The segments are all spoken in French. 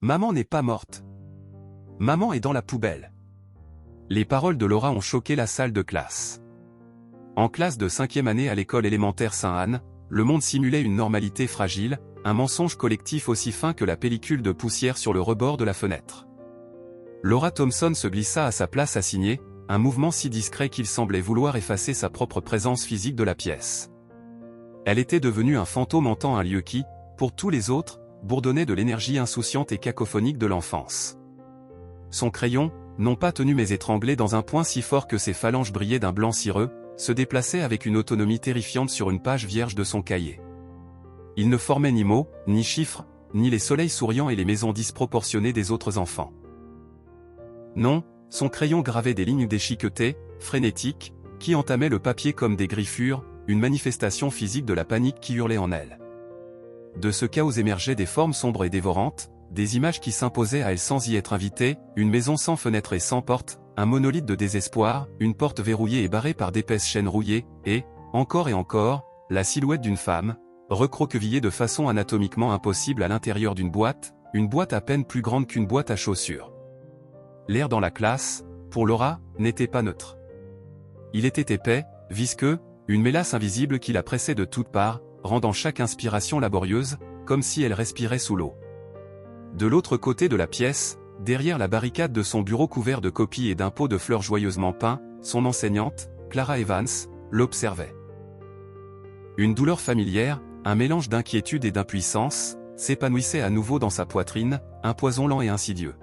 Maman n'est pas morte. Maman est dans la poubelle. Les paroles de Laura ont choqué la salle de classe. En classe de 5e année à l'école élémentaire Saint-Anne, le monde simulait une normalité fragile, un mensonge collectif aussi fin que la pellicule de poussière sur le rebord de la fenêtre. Laura Thompson se glissa à sa place assignée, un mouvement si discret qu'il semblait vouloir effacer sa propre présence physique de la pièce. Elle était devenue un fantôme hantant un lieu qui, pour tous les autres, bourdonnait de l'énergie insouciante et cacophonique de l'enfance. Son crayon, non pas tenu mais étranglé dans un point si fort que ses phalanges brillaient d'un blanc cireux, se déplaçait avec une autonomie terrifiante sur une page vierge de son cahier. Il ne formait ni mots, ni chiffres, ni les soleils souriants et les maisons disproportionnées des autres enfants. Non, son crayon gravait des lignes déchiquetées, frénétiques, qui entamaient le papier comme des griffures, une manifestation physique de la panique qui hurlait en elle. De ce chaos émergeaient des formes sombres et dévorantes, des images qui s'imposaient à elle sans y être invitée, une maison sans fenêtre et sans porte, un monolithe de désespoir, une porte verrouillée et barrée par d'épaisses chaînes rouillées, et encore, la silhouette d'une femme, recroquevillée de façon anatomiquement impossible à l'intérieur d'une boîte, une boîte à peine plus grande qu'une boîte à chaussures. L'air dans la classe, pour Laura, n'était pas neutre. Il était épais, visqueux, une mélasse invisible qui la pressait de toutes parts, rendant chaque inspiration laborieuse, comme si elle respirait sous l'eau. De l'autre côté de la pièce, derrière la barricade de son bureau couvert de copies et d'un pot de fleurs joyeusement peint, son enseignante, Clara Evans, l'observait. Une douleur familière, un mélange d'inquiétude et d'impuissance, s'épanouissait à nouveau dans sa poitrine, un poison lent et insidieux.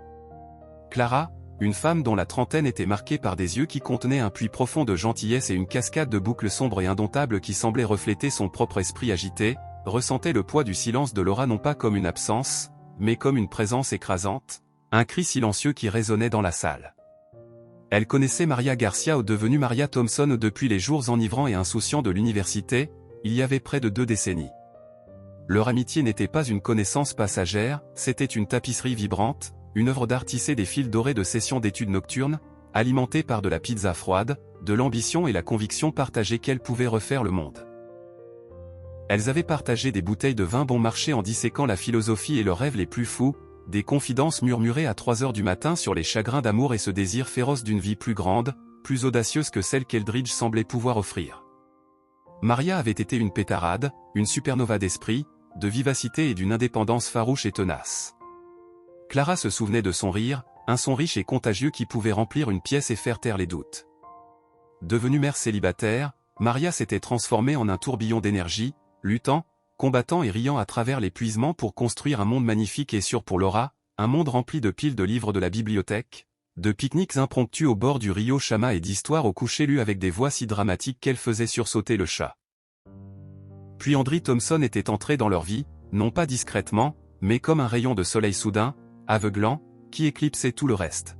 Clara, une femme dont la trentaine était marquée par des yeux qui contenaient un puits profond de gentillesse et une cascade de boucles sombres et indomptables qui semblaient refléter son propre esprit agité, ressentait le poids du silence de Laura non pas comme une absence, mais comme une présence écrasante, un cri silencieux qui résonnait dans la salle. Elle connaissait Maria Garcia devenue Maria Thompson depuis les jours enivrants et insouciants de l'université, il y avait près de 2 décennies. Leur amitié n'était pas une connaissance passagère, c'était une tapisserie vibrante, une œuvre d'art tissée des fils dorés de sessions d'études nocturnes, alimentée par de la pizza froide, de l'ambition et la conviction partagée qu'elles pouvaient refaire le monde. Elles avaient partagé des bouteilles de vin bon marché en disséquant la philosophie et leurs rêves les plus fous, des confidences murmurées à 3 heures du matin sur les chagrins d'amour et ce désir féroce d'une vie plus grande, plus audacieuse que celle qu'Eldridge semblait pouvoir offrir. Maria avait été une pétarade, une supernova d'esprit, de vivacité et d'une indépendance farouche et tenace. Clara se souvenait de son rire, un son riche et contagieux qui pouvait remplir une pièce et faire taire les doutes. Devenue mère célibataire, Maria s'était transformée en un tourbillon d'énergie, luttant, combattant et riant à travers l'épuisement pour construire un monde magnifique et sûr pour Laura, un monde rempli de piles de livres de la bibliothèque, de pique-niques impromptus au bord du Rio Chama et d'histoires au coucher lues avec des voix si dramatiques qu'elles faisaient sursauter le chat. Puis Andrie Thompson était entré dans leur vie, non pas discrètement, mais comme un rayon de soleil soudain, aveuglant, qui éclipsait tout le reste.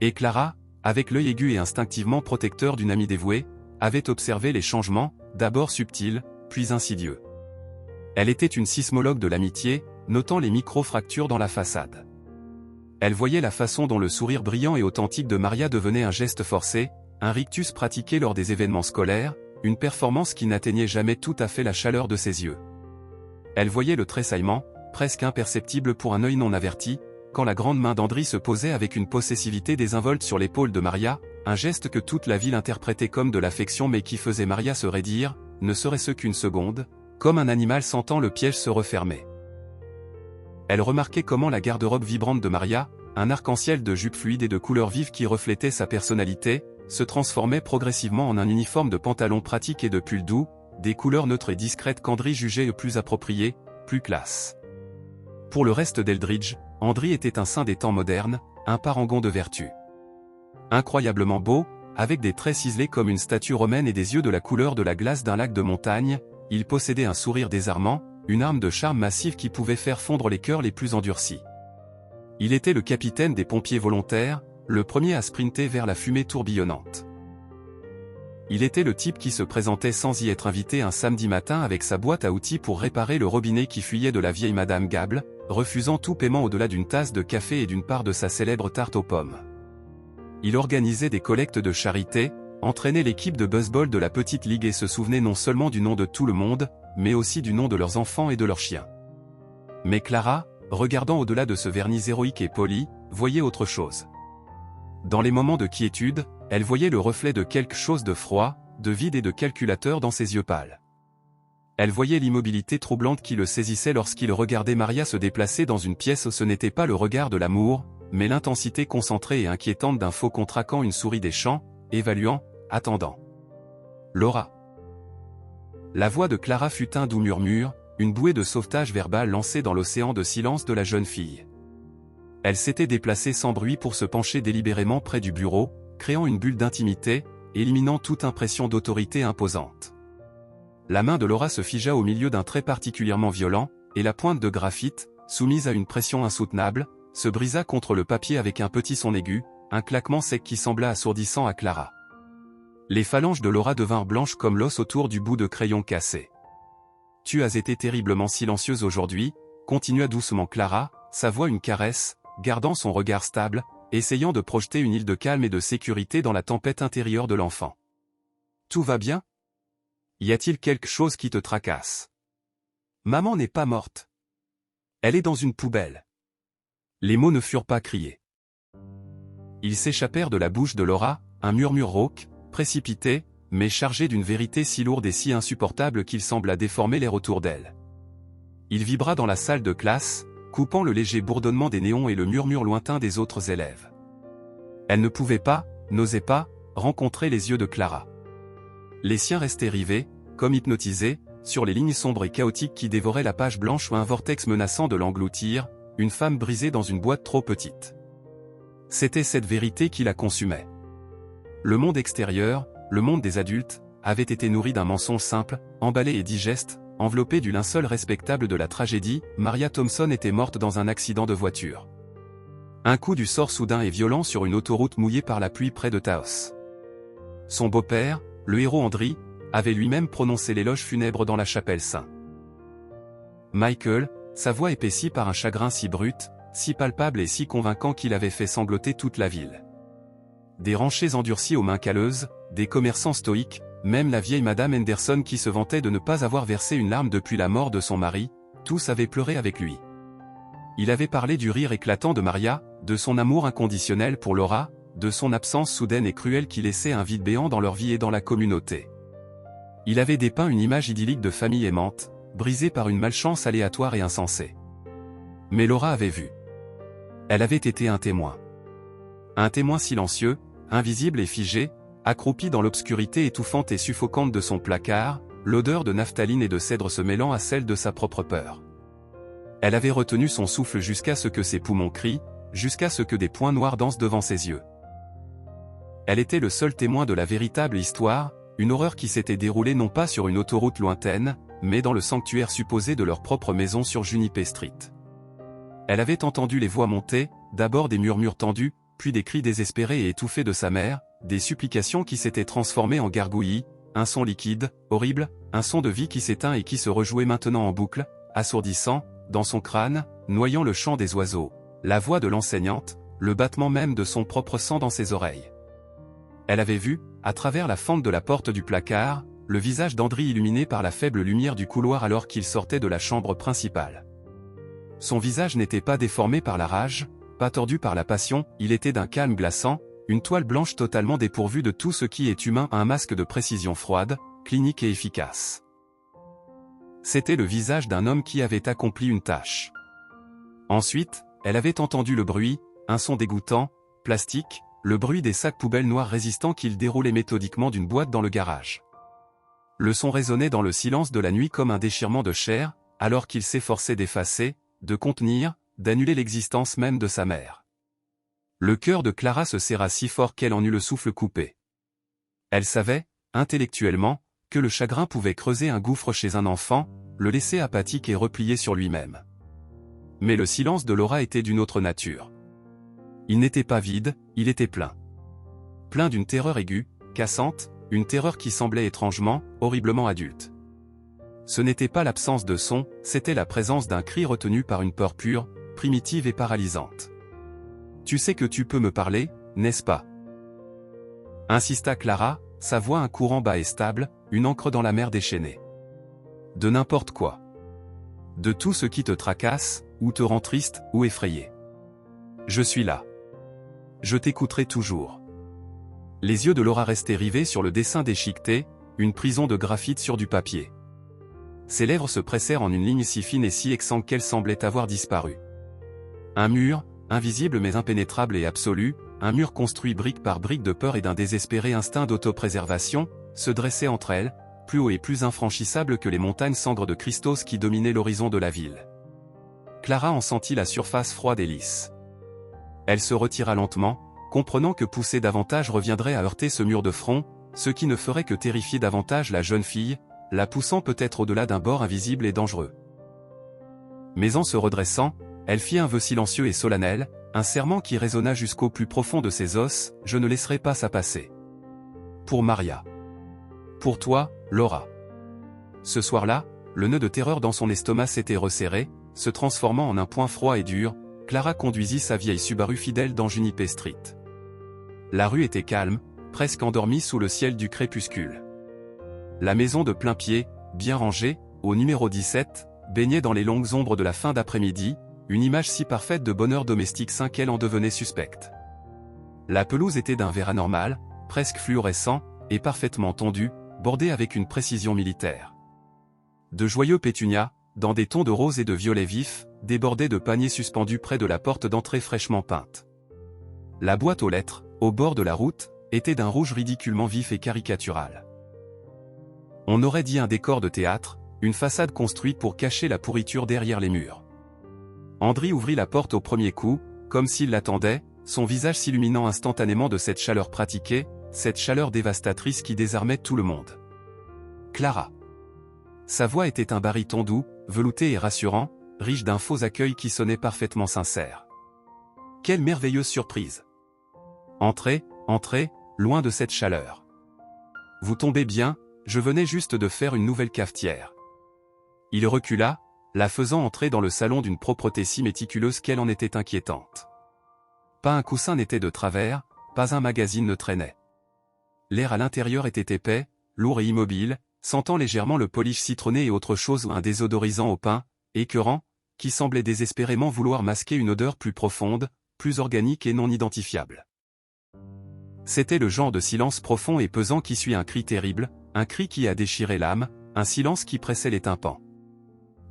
Et Clara, avec l'œil aigu et instinctivement protecteur d'une amie dévouée, avait observé les changements, d'abord subtils, puis insidieux. Elle était une sismologue de l'amitié, notant les micro-fractures dans la façade. Elle voyait la façon dont le sourire brillant et authentique de Maria devenait un geste forcé, un rictus pratiqué lors des événements scolaires, une performance qui n'atteignait jamais tout à fait la chaleur de ses yeux. Elle voyait le tressaillement, presque imperceptible pour un œil non averti, quand la grande main d'Andrie se posait avec une possessivité désinvolte sur l'épaule de Maria, un geste que toute la ville interprétait comme de l'affection mais qui faisait Maria se raidir, ne serait-ce qu'une seconde, comme un animal sentant le piège se refermer. Elle remarquait comment la garde-robe vibrante de Maria, un arc-en-ciel de jupes fluides et de couleurs vives qui reflétaient sa personnalité, se transformait progressivement en un uniforme de pantalon pratique et de pull doux, des couleurs neutres et discrètes qu'Andrie jugeait plus appropriées, plus classe. Pour le reste d'Eldridge, Andrie était un saint des temps modernes, un parangon de vertu. Incroyablement beau, avec des traits ciselés comme une statue romaine et des yeux de la couleur de la glace d'un lac de montagne, il possédait un sourire désarmant, une arme de charme massive qui pouvait faire fondre les cœurs les plus endurcis. Il était le capitaine des pompiers volontaires, le premier à sprinter vers la fumée tourbillonnante. Il était le type qui se présentait sans y être invité un samedi matin avec sa boîte à outils pour réparer le robinet qui fuyait de la vieille Madame Gable, refusant tout paiement au-delà d'une tasse de café et d'une part de sa célèbre tarte aux pommes. Il organisait des collectes de charité, entraînait l'équipe de baseball de la petite ligue et se souvenait non seulement du nom de tout le monde, mais aussi du nom de leurs enfants et de leurs chiens. Mais Clara, regardant au-delà de ce vernis héroïque et poli, voyait autre chose. Dans les moments de quiétude, elle voyait le reflet de quelque chose de froid, de vide et de calculateur dans ses yeux pâles. Elle voyait l'immobilité troublante qui le saisissait lorsqu'il regardait Maria se déplacer dans une pièce où ce n'était pas le regard de l'amour, mais l'intensité concentrée et inquiétante d'un faucon traquant une souris des champs, évaluant, attendant. Laura. La voix de Clara fut un doux murmure, une bouée de sauvetage verbal lancée dans l'océan de silence de la jeune fille. Elle s'était déplacée sans bruit pour se pencher délibérément près du bureau, créant une bulle d'intimité, éliminant toute impression d'autorité imposante. La main de Laura se figea au milieu d'un trait particulièrement violent, et la pointe de graphite, soumise à une pression insoutenable, se brisa contre le papier avec un petit son aigu, un claquement sec qui sembla assourdissant à Clara. Les phalanges de Laura devinrent blanches comme l'os autour du bout de crayon cassé. « Tu as été terriblement silencieuse aujourd'hui », continua doucement Clara, sa voix une caresse, gardant son regard stable, essayant de projeter une île de calme et de sécurité dans la tempête intérieure de l'enfant. « Tout va bien ? Y a-t-il quelque chose qui te tracasse ? Maman n'est pas morte. Elle est dans une poubelle. » Les mots ne furent pas criés. Ils s'échappèrent de la bouche de Laura, un murmure rauque, précipité, mais chargé d'une vérité si lourde et si insupportable qu'il sembla déformer l'air autour d'elle. Il vibra dans la salle de classe, coupant le léger bourdonnement des néons et le murmure lointain des autres élèves. Elle ne pouvait pas, n'osait pas, rencontrer les yeux de Clara. Les siens restaient rivés, comme hypnotisés, sur les lignes sombres et chaotiques qui dévoraient la page blanche ou un vortex menaçant de l'engloutir, une femme brisée dans une boîte trop petite. C'était cette vérité qui la consumait. Le monde extérieur, le monde des adultes, avait été nourri d'un mensonge simple, emballé et digeste, enveloppé du linceul respectable de la tragédie. Maria Thompson était morte dans un accident de voiture. Un coup du sort soudain et violent sur une autoroute mouillée par la pluie près de Taos. Son beau-père, le héros Andri, avait lui-même prononcé l'éloge funèbre dans la chapelle Saint. Michael, sa voix épaissie par un chagrin si brut, si palpable et si convaincant qu'il avait fait sangloter toute la ville. Des ranchers endurcis aux mains calleuses, des commerçants stoïques, même la vieille Madame Henderson qui se vantait de ne pas avoir versé une larme depuis la mort de son mari, tous avaient pleuré avec lui. Il avait parlé du rire éclatant de Maria, de son amour inconditionnel pour Laura, de son absence soudaine et cruelle qui laissait un vide béant dans leur vie et dans la communauté. Il avait dépeint une image idyllique de famille aimante, brisée par une malchance aléatoire et insensée. Mais Laura avait vu. Elle avait été un témoin. Un témoin silencieux, invisible et figé, accroupi dans l'obscurité étouffante et suffocante de son placard, l'odeur de naphtaline et de cèdre se mêlant à celle de sa propre peur. Elle avait retenu son souffle jusqu'à ce que ses poumons crient, jusqu'à ce que des points noirs dansent devant ses yeux. Elle était le seul témoin de la véritable histoire, une horreur qui s'était déroulée non pas sur une autoroute lointaine, mais dans le sanctuaire supposé de leur propre maison sur Juniper Street. Elle avait entendu les voix monter, d'abord des murmures tendus, puis des cris désespérés et étouffés de sa mère, des supplications qui s'étaient transformées en gargouillis, un son liquide, horrible, un son de vie qui s'éteint et qui se rejouait maintenant en boucle, assourdissant, dans son crâne, noyant le chant des oiseaux, la voix de l'enseignante, le battement même de son propre sang dans ses oreilles. Elle avait vu, à travers la fente de la porte du placard, le visage d'Andri illuminé par la faible lumière du couloir alors qu'il sortait de la chambre principale. Son visage n'était pas déformé par la rage, pas tordu par la passion, il était d'un calme glaçant, une toile blanche totalement dépourvue de tout ce qui est humain, un masque de précision froide, clinique et efficace. C'était le visage d'un homme qui avait accompli une tâche. Ensuite, elle avait entendu le bruit, un son dégoûtant, plastique, le bruit des sacs poubelles noirs résistants qu'il déroulait méthodiquement d'une boîte dans le garage. Le son résonnait dans le silence de la nuit comme un déchirement de chair, alors qu'il s'efforçait d'effacer, de contenir, d'annuler l'existence même de sa mère. Le cœur de Clara se serra si fort qu'elle en eut le souffle coupé. Elle savait, intellectuellement, que le chagrin pouvait creuser un gouffre chez un enfant, le laisser apathique et replié sur lui-même. Mais le silence de Laura était d'une autre nature. Il n'était pas vide, il était plein. Plein d'une terreur aiguë, cassante, une terreur qui semblait étrangement, horriblement adulte. Ce n'était pas l'absence de son, c'était la présence d'un cri retenu par une peur pure, primitive et paralysante. « Tu sais que tu peux me parler, n'est-ce pas ?» insista Clara, sa voix un courant bas et stable, une encre dans la mer déchaînée. « De n'importe quoi. De tout ce qui te tracasse, ou te rend triste, ou effrayé. Je suis là. Je t'écouterai toujours. Les yeux de Laura restaient rivés sur le dessin déchiqueté, une prison de graphite sur du papier. Ses lèvres se pressèrent en une ligne si fine et si exsangue qu'elle semblait avoir disparu. Un mur, invisible mais impénétrable et absolu, un mur construit brique par brique de peur et d'un désespéré instinct d'autopréservation, se dressait entre elles, plus haut et plus infranchissable que les montagnes sangres de Christos qui dominaient l'horizon de la ville. Clara en sentit la surface froide et lisse. Elle se retira lentement, comprenant que pousser davantage reviendrait à heurter ce mur de front, ce qui ne ferait que terrifier davantage la jeune fille, la poussant peut-être au-delà d'un bord invisible et dangereux. Mais en se redressant, elle fit un vœu silencieux et solennel, un serment qui résonna jusqu'au plus profond de ses os, je ne laisserai pas ça passer. Pour Maria. Pour toi, Laura. Ce soir-là, le nœud de terreur dans son estomac s'était resserré, se transformant en un point froid et dur, Clara conduisit sa vieille Subaru fidèle dans Juniper Street. La rue était calme, presque endormie sous le ciel du crépuscule. La maison de plain-pied, bien rangée, au numéro 17, baignait dans les longues ombres de la fin d'après-midi, une image si parfaite de bonheur domestique sain qu'elle en devenait suspecte. La pelouse était d'un vert anormal, presque fluorescent, et parfaitement tondue, bordée avec une précision militaire. De joyeux pétunias, dans des tons de rose et de violet vif, débordaient de paniers suspendus près de la porte d'entrée fraîchement peinte. La boîte aux lettres, au bord de la route, était d'un rouge ridiculement vif et caricatural. On aurait dit un décor de théâtre, une façade construite pour cacher la pourriture derrière les murs. Andry ouvrit la porte au premier coup, comme s'il l'attendait, son visage s'illuminant instantanément de cette chaleur pratiquée, cette chaleur dévastatrice qui désarmait tout le monde. Clara. Sa voix était un baryton doux, velouté et rassurant, riche d'un faux accueil qui sonnait parfaitement sincère. Quelle merveilleuse surprise! Entrez, entrez, loin de cette chaleur. Vous tombez bien, je venais juste de faire une nouvelle cafetière. Il recula, la faisant entrer dans le salon d'une propreté si méticuleuse qu'elle en était inquiétante. Pas un coussin n'était de travers, pas un magazine ne traînait. L'air à l'intérieur était épais, lourd et immobile, sentant légèrement le polish citronné et autre chose un désodorisant au pain, écœurant, qui semblait désespérément vouloir masquer une odeur plus profonde, plus organique et non identifiable. C'était le genre de silence profond et pesant qui suit un cri terrible, un cri qui a déchiré l'âme, un silence qui pressait les tympans.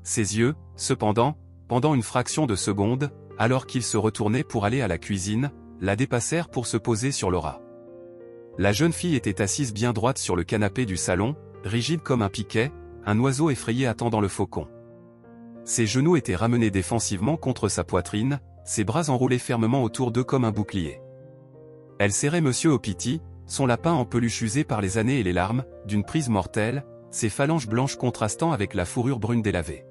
Ses yeux, cependant, pendant une fraction de seconde, alors qu'il se retournait pour aller à la cuisine, la dépassèrent pour se poser sur Laura. La jeune fille était assise bien droite sur le canapé du salon, rigide comme un piquet, un oiseau effrayé attendant le faucon. Ses genoux étaient ramenés défensivement contre sa poitrine, ses bras enroulés fermement autour d'eux comme un bouclier. Elle serrait Monsieur Opiti, son lapin en peluche usé par les années et les larmes, d'une prise mortelle, ses phalanges blanches contrastant avec la fourrure brune délavée.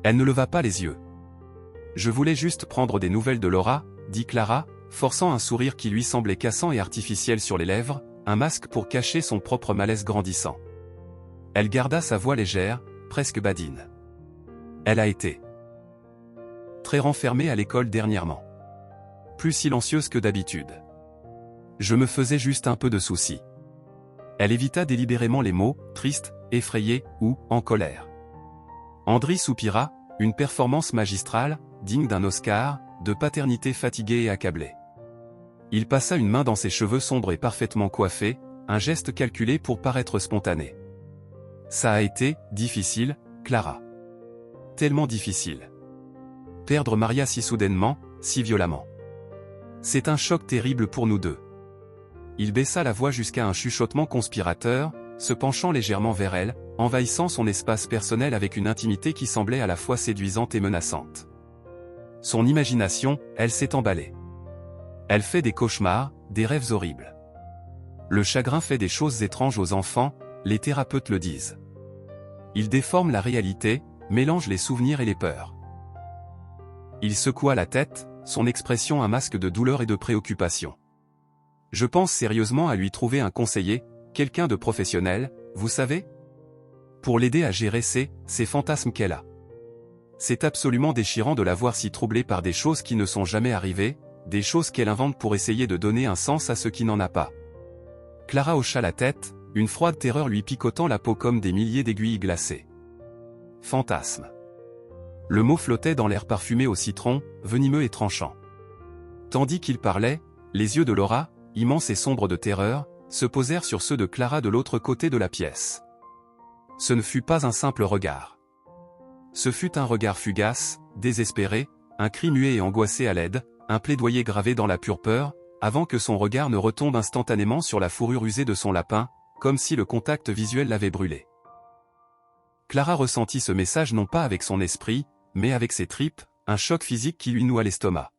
Elle ne leva pas les yeux. « Je voulais juste prendre des nouvelles de Laura », dit Clara, forçant un sourire qui lui semblait cassant et artificiel sur les lèvres, un masque pour cacher son propre malaise grandissant. Elle garda sa voix légère, presque badine. Elle a été très renfermée à l'école dernièrement. Plus silencieuse que d'habitude. Je me faisais juste un peu de soucis. Elle évita délibérément les mots, triste, effrayé, ou, en colère. Andry soupira, une performance magistrale, digne d'un Oscar, de paternité fatiguée et accablée. Il passa une main dans ses cheveux sombres et parfaitement coiffés, un geste calculé pour paraître spontané. Ça a été, difficile, Clara. Tellement difficile. Perdre Maria si soudainement, si violemment. C'est un choc terrible pour nous deux. Il baissa la voix jusqu'à un chuchotement conspirateur, se penchant légèrement vers elle, envahissant son espace personnel avec une intimité qui semblait à la fois séduisante et menaçante. Son imagination, elle s'est emballée. Elle fait des cauchemars, des rêves horribles. Le chagrin fait des choses étranges aux enfants, les thérapeutes le disent. Il déforme la réalité, mélange les souvenirs et les peurs. Il secoua la tête, son expression un masque de douleur et de préoccupation. Je pense sérieusement à lui trouver un conseiller, quelqu'un de professionnel, vous savez, pour l'aider à gérer ces fantasmes qu'elle a. C'est absolument déchirant de la voir si troublée par des choses qui ne sont jamais arrivées, des choses qu'elle invente pour essayer de donner un sens à ce qui n'en a pas. Clara hocha la tête, une froide terreur lui picotant la peau comme des milliers d'aiguilles glacées. Fantasme. Le mot flottait dans l'air parfumé au citron, venimeux et tranchant. Tandis qu'il parlait, les yeux de Laura, immenses et sombres de terreur, se posèrent sur ceux de Clara de l'autre côté de la pièce. Ce ne fut pas un simple regard. Ce fut un regard fugace, désespéré, un cri muet et angoissé à l'aide, un plaidoyer gravé dans la pure peur, avant que son regard ne retombe instantanément sur la fourrure usée de son lapin, comme si le contact visuel l'avait brûlé. Clara ressentit ce message non pas avec son esprit, mais avec ses tripes, un choc physique qui lui noua l'estomac.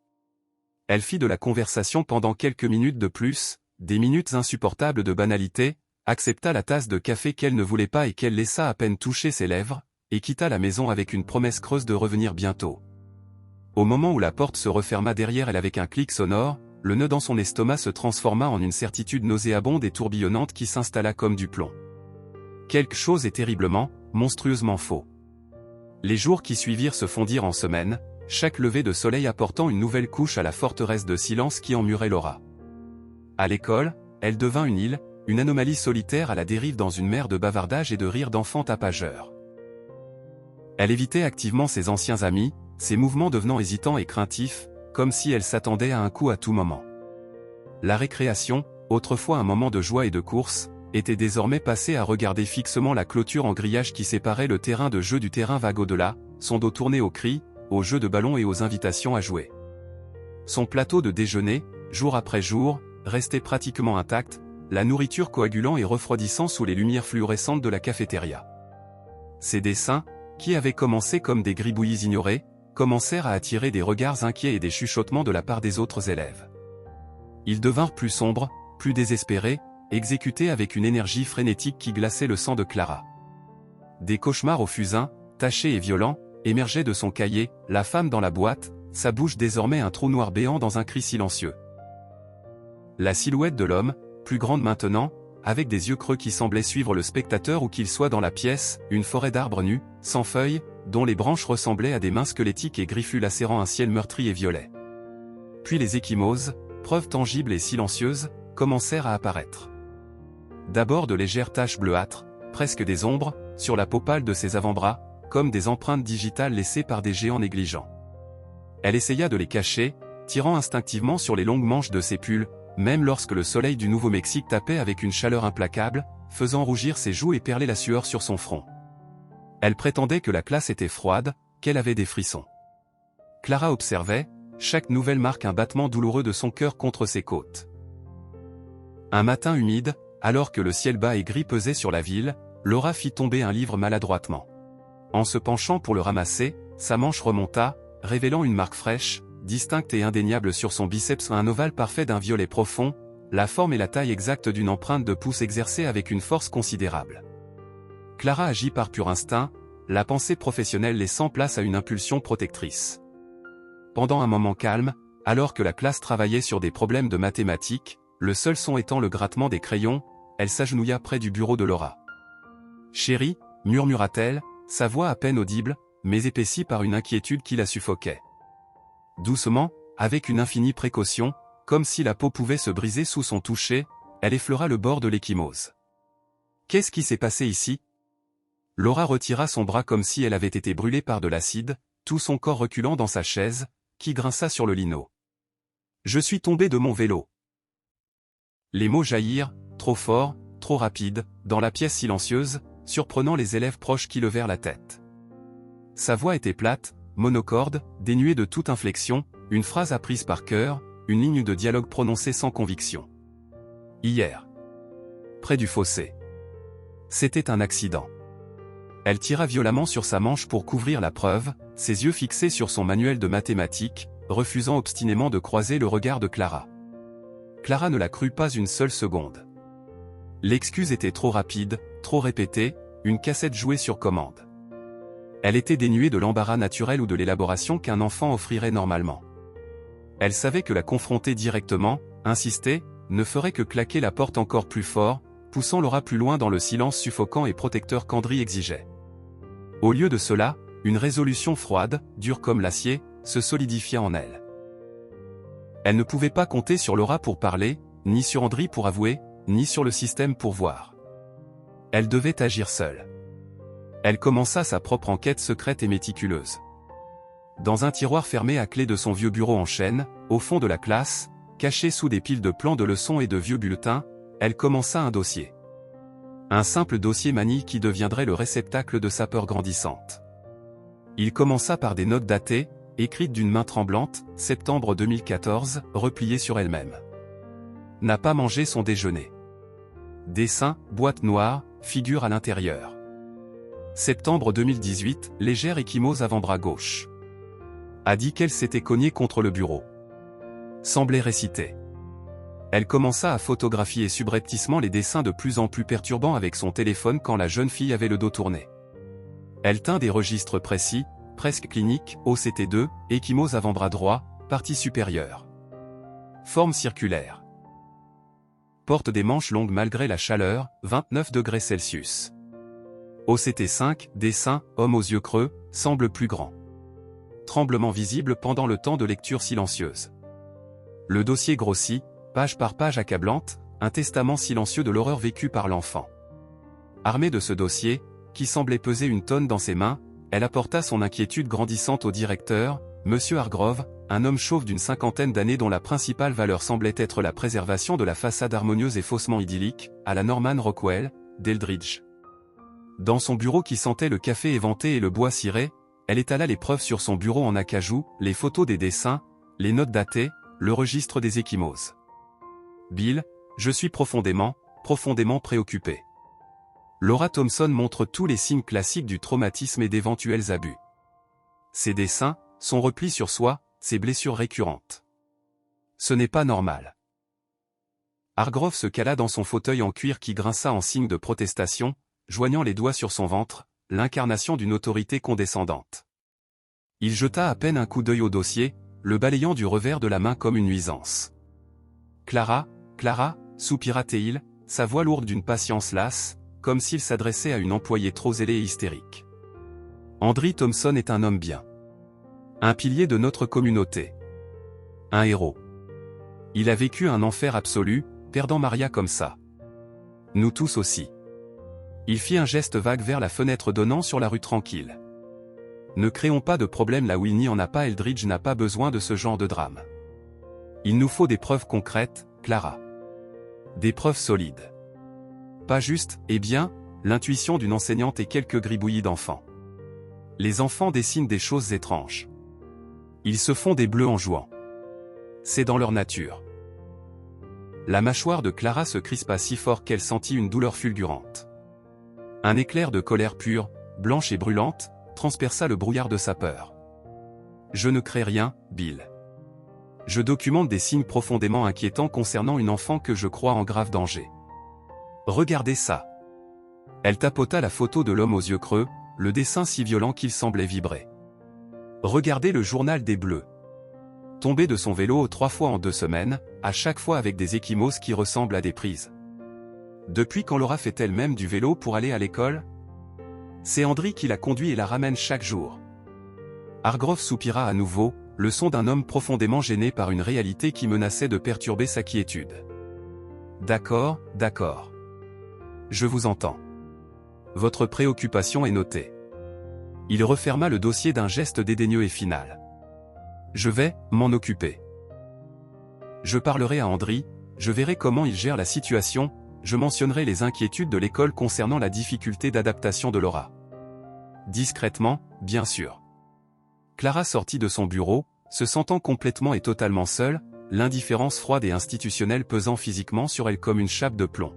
Elle fit de la conversation pendant quelques minutes de plus, des minutes insupportables de banalité, accepta la tasse de café qu'elle ne voulait pas et qu'elle laissa à peine toucher ses lèvres, et quitta la maison avec une promesse creuse de revenir bientôt. Au moment où la porte se referma derrière elle avec un clic sonore, le nœud dans son estomac se transforma en une certitude nauséabonde et tourbillonnante qui s'installa comme du plomb. Quelque chose est terriblement, monstrueusement faux. Les jours qui suivirent se fondirent en semaines, chaque lever de soleil apportant une nouvelle couche à la forteresse de silence qui emmurait Laura. À l'école, elle devint une île, une anomalie solitaire à la dérive dans une mer de bavardage et de rires d'enfants tapageurs. Elle évitait activement ses anciens amis, ses mouvements devenant hésitants et craintifs, comme si elle s'attendait à un coup à tout moment. La récréation, autrefois un moment de joie et de course, était désormais passée à regarder fixement la clôture en grillage qui séparait le terrain de jeu du terrain vague au-delà, son dos tourné aux cris, aux jeux de ballon et aux invitations à jouer. Son plateau de déjeuner, jour après jour, restait pratiquement intact, la nourriture coagulant et refroidissant sous les lumières fluorescentes de la cafétéria. Ses dessins, qui avaient commencé comme des gribouillis ignorés, commencèrent à attirer des regards inquiets et des chuchotements de la part des autres élèves. Ils devinrent plus sombres, plus désespérés, exécutés avec une énergie frénétique qui glaçait le sang de Clara. Des cauchemars au fusain, tachés et violents, émergeaient de son cahier, la femme dans la boîte, sa bouche désormais un trou noir béant dans un cri silencieux. La silhouette de l'homme, plus grande maintenant, avec des yeux creux qui semblaient suivre le spectateur où qu'il soit dans la pièce, une forêt d'arbres nus, sans feuilles, dont les branches ressemblaient à des mains squelettiques et griffus lacérant un ciel meurtri et violet. Puis les ecchymoses, preuves tangibles et silencieuses, commencèrent à apparaître. D'abord de légères taches bleuâtres, presque des ombres, sur la peau pâle de ses avant-bras, comme des empreintes digitales laissées par des géants négligents. Elle essaya de les cacher, tirant instinctivement sur les longues manches de ses pulls, même lorsque le soleil du Nouveau-Mexique tapait avec une chaleur implacable, faisant rougir ses joues et perler la sueur sur son front. Elle prétendait que la classe était froide, qu'elle avait des frissons. Clara observait, chaque nouvelle marque un battement douloureux de son cœur contre ses côtes. Un matin humide, alors que le ciel bas et gris pesait sur la ville, Laura fit tomber un livre maladroitement. En se penchant pour le ramasser, sa manche remonta, révélant une marque fraîche, distincte et indéniable sur son biceps, un ovale parfait d'un violet profond, la forme et la taille exacte d'une empreinte de pouce exercée avec une force considérable. Clara agit par pur instinct, la pensée professionnelle laissant place à une impulsion protectrice. Pendant un moment calme, alors que la classe travaillait sur des problèmes de mathématiques, le seul son étant le grattement des crayons, elle s'agenouilla près du bureau de Laura. « Chérie », murmura-t-elle, sa voix à peine audible, mais épaissie par une inquiétude qui la suffoquait. Doucement, avec une infinie précaution, comme si la peau pouvait se briser sous son toucher, elle effleura le bord de l'ecchymose. « Qu'est-ce qui s'est passé ici ?» Laura retira son bras comme si elle avait été brûlée par de l'acide, tout son corps reculant dans sa chaise, qui grinça sur le lino. « Je suis tombée de mon vélo. » Les mots jaillirent, trop forts, trop rapides, dans la pièce silencieuse, surprenant les élèves proches qui levèrent la tête. Sa voix était plate, monocorde, dénuée de toute inflexion, une phrase apprise par cœur, une ligne de dialogue prononcée sans conviction. Hier. Près du fossé. C'était un accident. Elle tira violemment sur sa manche pour couvrir la preuve, ses yeux fixés sur son manuel de mathématiques, refusant obstinément de croiser le regard de Clara. Clara ne la crut pas une seule seconde. L'excuse était trop rapide, trop répétée, une cassette jouée sur commande. Elle était dénuée de l'embarras naturel ou de l'élaboration qu'un enfant offrirait normalement. Elle savait que la confronter directement, insister, ne ferait que claquer la porte encore plus fort, poussant Laura plus loin dans le silence suffocant et protecteur qu'Andry exigeait. Au lieu de cela, une résolution froide, dure comme l'acier, se solidifia en elle. Elle ne pouvait pas compter sur Laura pour parler, ni sur Andry pour avouer, ni sur le système pour voir. Elle devait agir seule. Elle commença sa propre enquête secrète et méticuleuse. dans un tiroir fermé à clé de son vieux bureau en chêne, au fond de la classe, cachée sous des piles de plans de leçons et de vieux bulletins, elle commença un dossier. Un simple dossier manille qui deviendrait le réceptacle de sa peur grandissante. Il commença par des notes datées, écrites d'une main tremblante, septembre 2014, repliées sur elle-même. N'a pas mangé son déjeuner. Dessin, boîte noire, figure à l'intérieur. Septembre 2018, légère ecchymose avant-bras gauche. A dit qu'elle s'était cognée contre le bureau. Semblait réciter. Elle commença à photographier subrepticement les dessins de plus en plus perturbants avec son téléphone quand la jeune fille avait le dos tourné. Elle tint des registres précis, presque cliniques, OCT2, ecchymose avant-bras droit, partie supérieure. Forme circulaire. Porte des manches longues malgré la chaleur, 29 degrés Celsius. OCT5, dessin, homme aux yeux creux, semble plus grand. Tremblement visible pendant le temps de lecture silencieuse. Le dossier grossit, page par page accablante, un testament silencieux de l'horreur vécue par l'enfant. Armée de ce dossier, qui semblait peser une tonne dans ses mains, elle apporta son inquiétude grandissante au directeur, M. Hargrove, un homme chauve d'une cinquantaine d'années dont la principale valeur semblait être la préservation de la façade harmonieuse et faussement idyllique, à la Norman Rockwell, d'Eldridge. Dans son bureau qui sentait le café éventé et le bois ciré, elle étala les preuves sur son bureau en acajou, les photos des dessins, les notes datées, le registre des ecchymoses. Bill, je suis profondément préoccupé. Laura Thompson montre tous les signes classiques du traumatisme et d'éventuels abus. Ses dessins, son repli sur soi, ses blessures récurrentes. Ce n'est pas normal. Hargrove se cala dans son fauteuil en cuir qui grinça en signe de protestation, joignant les doigts sur son ventre, l'incarnation d'une autorité condescendante. Il jeta à peine un coup d'œil au dossier, le balayant du revers de la main comme une nuisance. Clara, soupira-t-il, sa voix lourde d'une patience lasse, comme s'il s'adressait à une employée trop zélée et hystérique. Andrew Thompson est un homme bien. Un pilier de notre communauté. Un héros. Il a vécu un enfer absolu, perdant Maria comme ça. Nous tous aussi. Il fit un geste vague vers la fenêtre donnant sur la rue tranquille. Ne créons pas de problème là où il n'y en a pas. Eldridge n'a pas besoin de ce genre de drame. Il nous faut des preuves concrètes, Clara. Des preuves solides. Pas juste, eh bien, l'intuition d'une enseignante et quelques gribouillis d'enfants. Les enfants dessinent des choses étranges. Ils se font des bleus en jouant. C'est dans leur nature. La mâchoire de Clara se crispa si fort qu'elle sentit une douleur fulgurante. Un éclair de colère pure, blanche et brûlante, transperça le brouillard de sa peur. Je ne crée rien, Bill. Je documente des signes profondément inquiétants concernant une enfant que je crois en grave danger. Regardez ça. Elle tapota la photo de l'homme aux yeux creux, le dessin si violent qu'il semblait vibrer. Regardez le journal des Bleus. Tombé de son vélo 3 fois en 2 semaines, à chaque fois avec des ecchymoses qui ressemblent à des prises. Depuis quand Laura fait elle-même du vélo pour aller à l'école? C'est Andrew qui la conduit et la ramène chaque jour. Hargrove soupira à nouveau, le son d'un homme profondément gêné par une réalité qui menaçait de perturber sa quiétude. D'accord. Je vous entends. Votre préoccupation est notée. Il referma le dossier d'un geste dédaigneux et final. Je vais m'en occuper. Je parlerai à Andrew, je verrai comment il gère la situation, je mentionnerai les inquiétudes de l'école concernant la difficulté d'adaptation de Laura. Discrètement, bien sûr. Clara sortit de son bureau, se sentant complètement et totalement seule, l'indifférence froide et institutionnelle pesant physiquement sur elle comme une chape de plomb.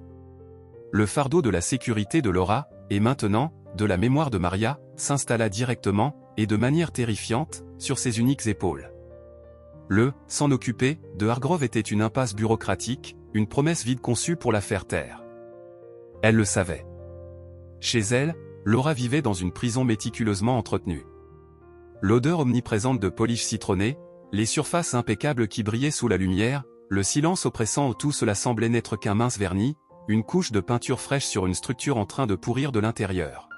Le fardeau de la sécurité de Laura, et maintenant, de la mémoire de Maria, s'installa directement, et de manière terrifiante, sur ses uniques épaules. S'en occuper, de Hargrove était une impasse bureaucratique, une promesse vide conçue pour la faire taire. Elle le savait. Chez elle, Laura vivait dans une prison méticuleusement entretenue. L'odeur omniprésente de polish citronnée, les surfaces impeccables qui brillaient sous la lumière, le silence oppressant où tout cela semblait n'être qu'un mince vernis, une couche de peinture fraîche sur une structure en train de pourrir de l'intérieur.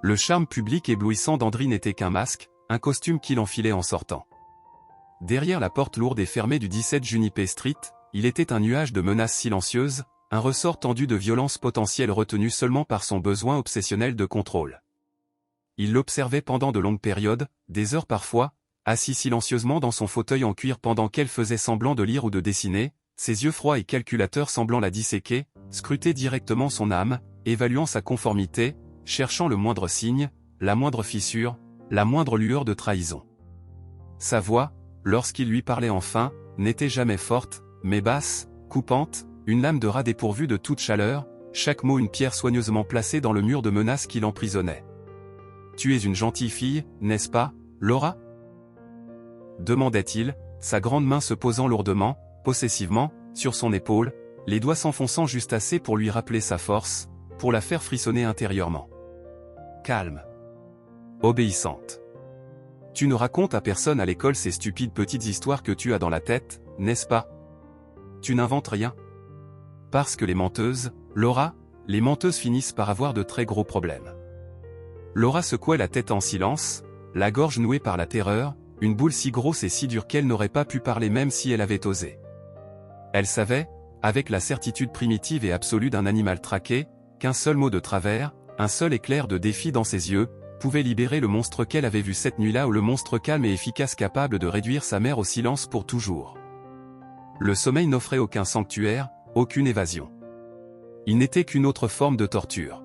Le charme public éblouissant d'Andrew n'était qu'un masque, un costume qu'il enfilait en sortant. Derrière la porte lourde et fermée du 17 Juniper Street, il était un nuage de menaces silencieuses, un ressort tendu de violence potentielle retenu seulement par son besoin obsessionnel de contrôle. il l'observait pendant de longues périodes, des heures parfois, assis silencieusement dans son fauteuil en cuir pendant qu'elle faisait semblant de lire ou de dessiner, ses yeux froids et calculateurs semblant la disséquer, scruter directement son âme, évaluant sa conformité, cherchant le moindre signe, la moindre fissure, la moindre lueur de trahison. Sa voix, lorsqu'il lui parlait enfin, n'était jamais forte, mais basse, coupante, une lame de rat dépourvue de toute chaleur, chaque mot une pierre soigneusement placée dans le mur de menaces qui l'emprisonnait. « Tu es une gentille fille, n'est-ce pas, Laura ?» demandait-il, sa grande main se posant lourdement, possessivement, sur son épaule, les doigts s'enfonçant juste assez pour lui rappeler sa force, pour la faire frissonner intérieurement. Calme. Obéissante. Tu ne racontes à personne à l'école ces stupides petites histoires que tu as dans la tête, n'est-ce pas? Tu n'inventes rien. Parce que les menteuses, Laura, les menteuses finissent par avoir de très gros problèmes. Laura secouait la tête en silence, la gorge nouée par la terreur, une boule si grosse et si dure qu'elle n'aurait pas pu parler même si elle avait osé. Elle savait, avec la certitude primitive et absolue d'un animal traqué, qu'un seul mot de travers, un seul éclair de défi dans ses yeux, pouvait libérer le monstre qu'elle avait vu cette nuit-là, ou le monstre calme et efficace capable de réduire sa mère au silence pour toujours. Le sommeil n'offrait aucun sanctuaire, aucune évasion. Il n'était qu'une autre forme de torture.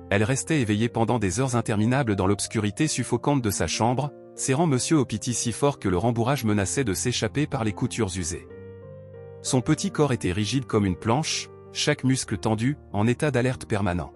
Elle restait éveillée pendant des heures interminables dans l'obscurité suffocante de sa chambre, serrant Monsieur Opiti si fort que le rembourrage menaçait de s'échapper par les coutures usées. Son petit corps était rigide comme une planche, chaque muscle tendu, en état d'alerte permanent.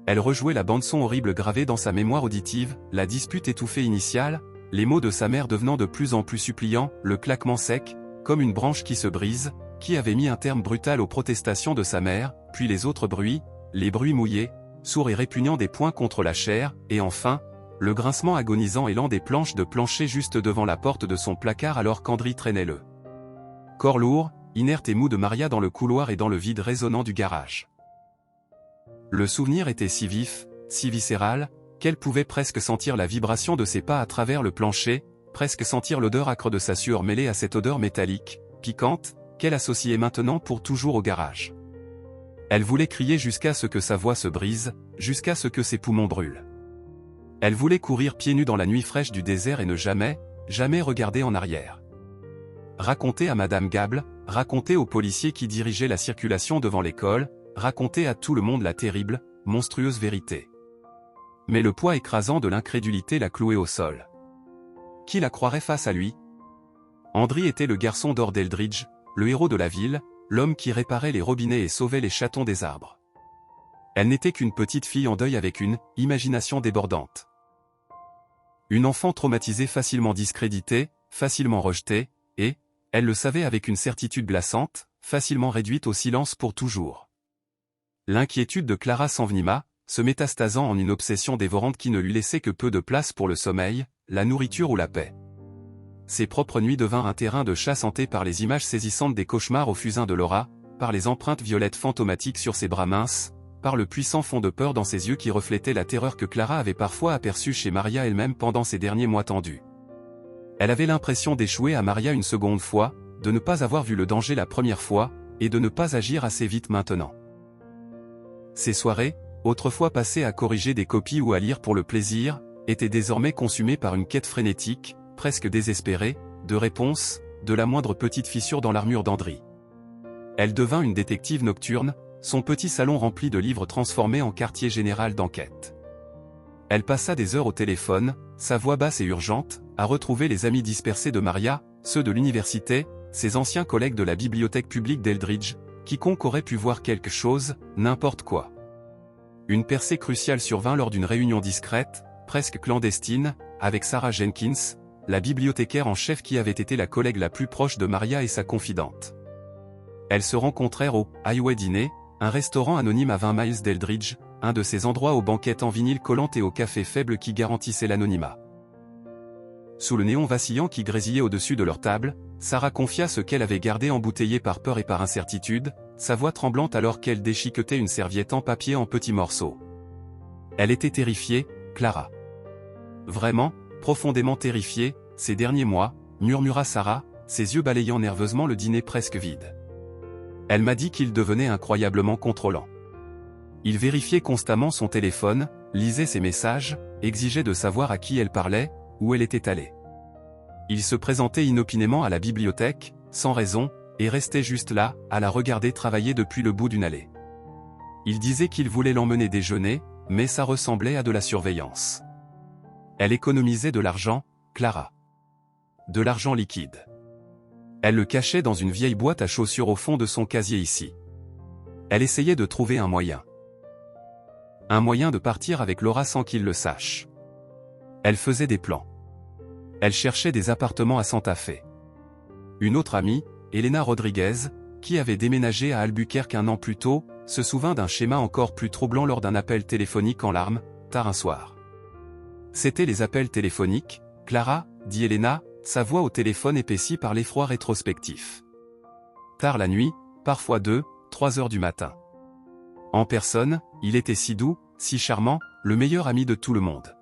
Elle rejouait la bande-son horrible gravée dans sa mémoire auditive, la dispute étouffée initiale, les mots de sa mère devenant de plus en plus suppliants, le claquement sec, comme une branche qui se brise, qui avait mis un terme brutal aux protestations de sa mère, puis les autres bruits, les bruits mouillés, sourds et répugnants des poings contre la chair, et enfin, le grincement agonisant et lent des planches de plancher juste devant la porte de son placard alors qu'Andry traînait le corps lourd, inerte et mou de Maria dans le couloir et dans le vide résonnant du garage. Le souvenir était si vif, si viscéral, qu'elle pouvait presque sentir la vibration de ses pas à travers le plancher, presque sentir l'odeur âcre de sa sueur mêlée à cette odeur métallique, piquante, qu'elle associait maintenant pour toujours au garage. Elle voulait crier jusqu'à ce que sa voix se brise, jusqu'à ce que ses poumons brûlent. Elle voulait courir pieds nus dans la nuit fraîche du désert et ne jamais, jamais regarder en arrière. Raconter à Madame Gable, raconter aux policiers qui dirigeaient la circulation devant l'école, raconter à tout le monde la terrible, monstrueuse vérité. Mais le poids écrasant de l'incrédulité la clouait au sol. Qui la croirait face à lui? Andry était le garçon d'Ord Eldridge, le héros de la ville, l'homme qui réparait les robinets et sauvait les chatons des arbres. Elle n'était qu'une petite fille en deuil avec une imagination débordante. Une enfant traumatisée, facilement discréditée, facilement rejetée, et, elle le savait avec une certitude glaçante, facilement réduite au silence pour toujours. L'inquiétude de Clara s'envenima, se métastasant en une obsession dévorante qui ne lui laissait que peu de place pour le sommeil, la nourriture ou la paix. Ses propres nuits devinrent un terrain de chasse hanté par les images saisissantes des cauchemars au fusain de Laura, par les empreintes violettes fantomatiques sur ses bras minces, par le puissant fond de peur dans ses yeux qui reflétait la terreur que Clara avait parfois aperçue chez Maria elle-même pendant ces derniers mois tendus. Elle avait l'impression d'échouer à Maria une seconde fois, de ne pas avoir vu le danger la première fois, et de ne pas agir assez vite maintenant. Ces soirées, autrefois passées à corriger des copies ou à lire pour le plaisir, étaient désormais consumées par une quête frénétique, presque désespérée, de réponses, de la moindre petite fissure dans l'armure d'Andry. Elle devint une détective nocturne, son petit salon rempli de livres transformé en quartier général d'enquête. Elle passa des heures au téléphone, sa voix basse et urgente, à retrouver les amis dispersés de Maria, ceux de l'université, ses anciens collègues de la bibliothèque publique d'Eldridge, quiconque aurait pu voir quelque chose, n'importe quoi. Une percée cruciale survint lors d'une réunion discrète, presque clandestine, avec Sarah Jenkins, la bibliothécaire en chef qui avait été la collègue la plus proche de Maria et sa confidente. Elles se rencontrèrent au Highway Diner, un restaurant anonyme à 20 miles d'Eldridge, un de ces endroits aux banquettes en vinyle collantes et au café faible qui garantissaient l'anonymat. Sous le néon vacillant qui grésillait au-dessus de leur table, Sarah confia ce qu'elle avait gardé embouteillé par peur et par incertitude, sa voix tremblante alors qu'elle déchiquetait une serviette en papier en petits morceaux. Elle était terrifiée, Clara. Vraiment, profondément terrifiée, ces derniers mois, murmura Sarah, ses yeux balayant nerveusement le dîner presque vide. Elle m'a dit qu'il devenait incroyablement contrôlant. Il vérifiait constamment son téléphone, lisait ses messages, exigeait de savoir à qui elle parlait, où elle était allée. Il se présentait inopinément à la bibliothèque, sans raison, et restait juste là, à la regarder travailler depuis le bout d'une allée. Il disait qu'il voulait l'emmener déjeuner, mais ça ressemblait à de la surveillance. Elle économisait de l'argent, Clara. De l'argent liquide. Elle le cachait dans une vieille boîte à chaussures au fond de son casier ici. Elle essayait de trouver un moyen. Un moyen de partir avec Laura sans qu'il le sache. Elle faisait des plans. Elle cherchait des appartements à Santa Fe. Une autre amie, Elena Rodriguez, qui avait déménagé à Albuquerque un an plus tôt, se souvint d'un schéma encore plus troublant lors d'un appel téléphonique en larmes, tard un soir. C'était les appels téléphoniques, Clara, dit Elena, sa voix au téléphone épaissie par l'effroi rétrospectif. Tard la nuit, parfois 2, 3 heures du matin. En personne, il était si doux, si charmant, le meilleur ami de tout le monde.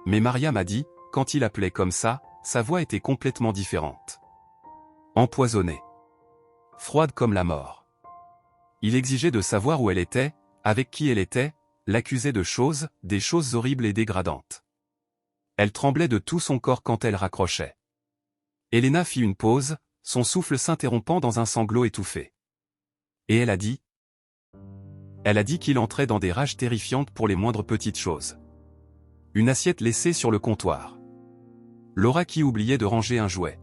Mais Maria m'a dit, quand il appelait comme ça, sa voix était complètement différente. Empoisonnée. Froide comme la mort. Il exigeait de savoir où elle était, avec qui elle était, l'accusait de choses, des choses horribles et dégradantes. Elle tremblait de tout son corps quand elle raccrochait. Elena fit une pause, son souffle s'interrompant dans un sanglot étouffé. Et elle a dit qu'il entrait dans des rages terrifiantes pour les moindres petites choses. Une assiette laissée sur le comptoir. Laura qui oubliait de ranger un jouet.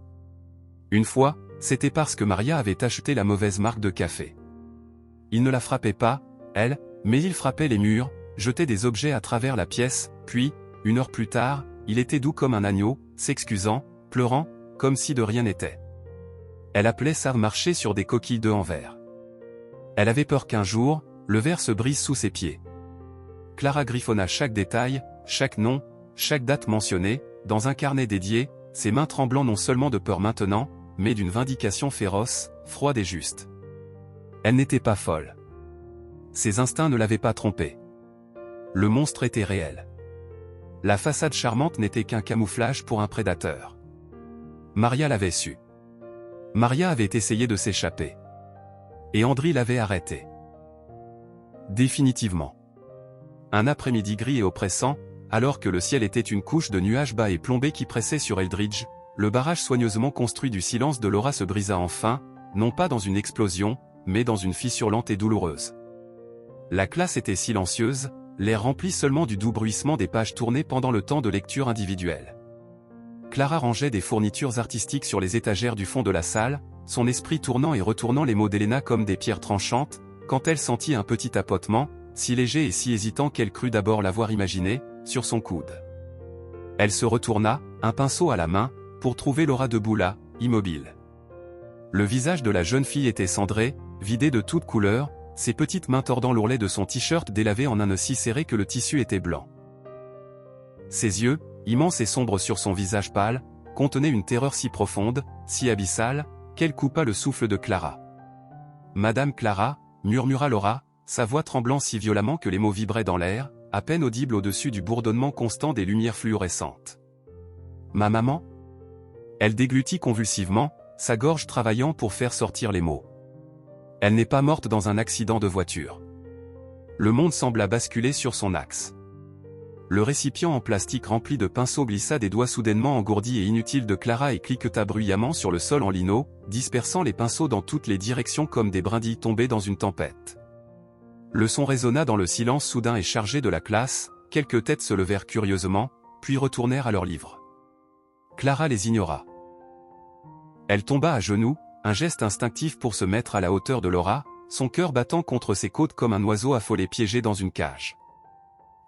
Une fois, c'était parce que Maria avait acheté la mauvaise marque de café. Il ne la frappait pas, elle, mais il frappait les murs, jetait des objets à travers la pièce, puis, 1 heure plus tard, il était doux comme un agneau, s'excusant, pleurant, comme si de rien n'était. Elle appelait ça marcher sur des coquilles d'œufs en verre. Elle avait peur qu'un jour, le verre se brise sous ses pieds. Clara griffonna chaque détail, chaque nom, chaque date mentionnée, dans un carnet dédié, ses mains tremblant non seulement de peur maintenant, mais d'une vindication féroce, froide et juste. Elle n'était pas folle. Ses instincts ne l'avaient pas trompée. Le monstre était réel. La façade charmante n'était qu'un camouflage pour un prédateur. Maria l'avait su. Maria avait essayé de s'échapper. Et Andri l'avait arrêté. Définitivement. Un après-midi gris et oppressant, alors que le ciel était une couche de nuages bas et plombés qui pressaient sur Eldridge, le barrage soigneusement construit du silence de Laura se brisa enfin, non pas dans une explosion, mais dans une fissure lente et douloureuse. La classe était silencieuse, l'air rempli seulement du doux bruissement des pages tournées pendant le temps de lecture individuelle. Clara rangeait des fournitures artistiques sur les étagères du fond de la salle, son esprit tournant et retournant les mots d'Elena comme des pierres tranchantes, quand elle sentit un petit tapotement, si léger et si hésitant qu'elle crut d'abord l'avoir imaginé, sur son coude. Elle se retourna, un pinceau à la main, pour trouver Laura debout là, immobile. Le visage de la jeune fille était cendré, vidé de toutes couleurs, ses petites mains tordant l'ourlet de son t-shirt délavé en un nœud si serré que le tissu était blanc. Ses yeux, immenses et sombres sur son visage pâle, contenaient une terreur si profonde, si abyssale, qu'elle coupa le souffle de Clara. « Madame Clara » murmura Laura, sa voix tremblant si violemment que les mots vibraient dans l'air, à peine audibles au-dessus du bourdonnement constant des lumières fluorescentes. « Ma maman ?» Elle déglutit convulsivement, sa gorge travaillant pour faire sortir les mots. « Elle n'est pas morte dans un accident de voiture. » Le monde sembla basculer sur son axe. Le récipient en plastique rempli de pinceaux glissa des doigts soudainement engourdis et inutiles de Clara et cliqueta bruyamment sur le sol en lino, dispersant les pinceaux dans toutes les directions comme des brindilles tombées dans une tempête. Le son résonna dans le silence soudain et chargé de la classe, quelques têtes se levèrent curieusement, puis retournèrent à leurs livres. Clara les ignora. Elle tomba à genoux, un geste instinctif pour se mettre à la hauteur de Laura, son cœur battant contre ses côtes comme un oiseau affolé piégé dans une cage.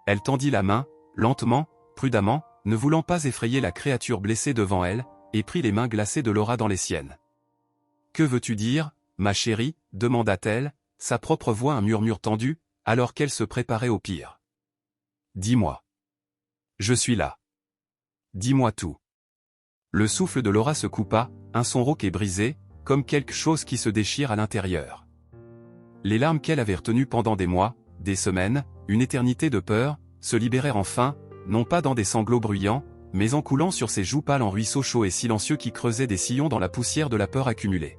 Elle tendit la main, lentement, prudemment, ne voulant pas effrayer la créature blessée devant elle, et prit les mains glacées de Laura dans les siennes. « Que veux-tu dire, ma chérie » demanda-t-elle, sa propre voix un murmure tendu, alors qu'elle se préparait au pire. « Dis-moi. Je suis là. Dis-moi tout. » Le souffle de Laura se coupa, un son rauque et brisé, comme quelque chose qui se déchire à l'intérieur. Les larmes qu'elle avait retenues pendant des mois, des semaines, une éternité de peur, se libérèrent enfin, non pas dans des sanglots bruyants, mais en coulant sur ses joues pâles en ruisseaux chauds et silencieux qui creusaient des sillons dans la poussière de la peur accumulée.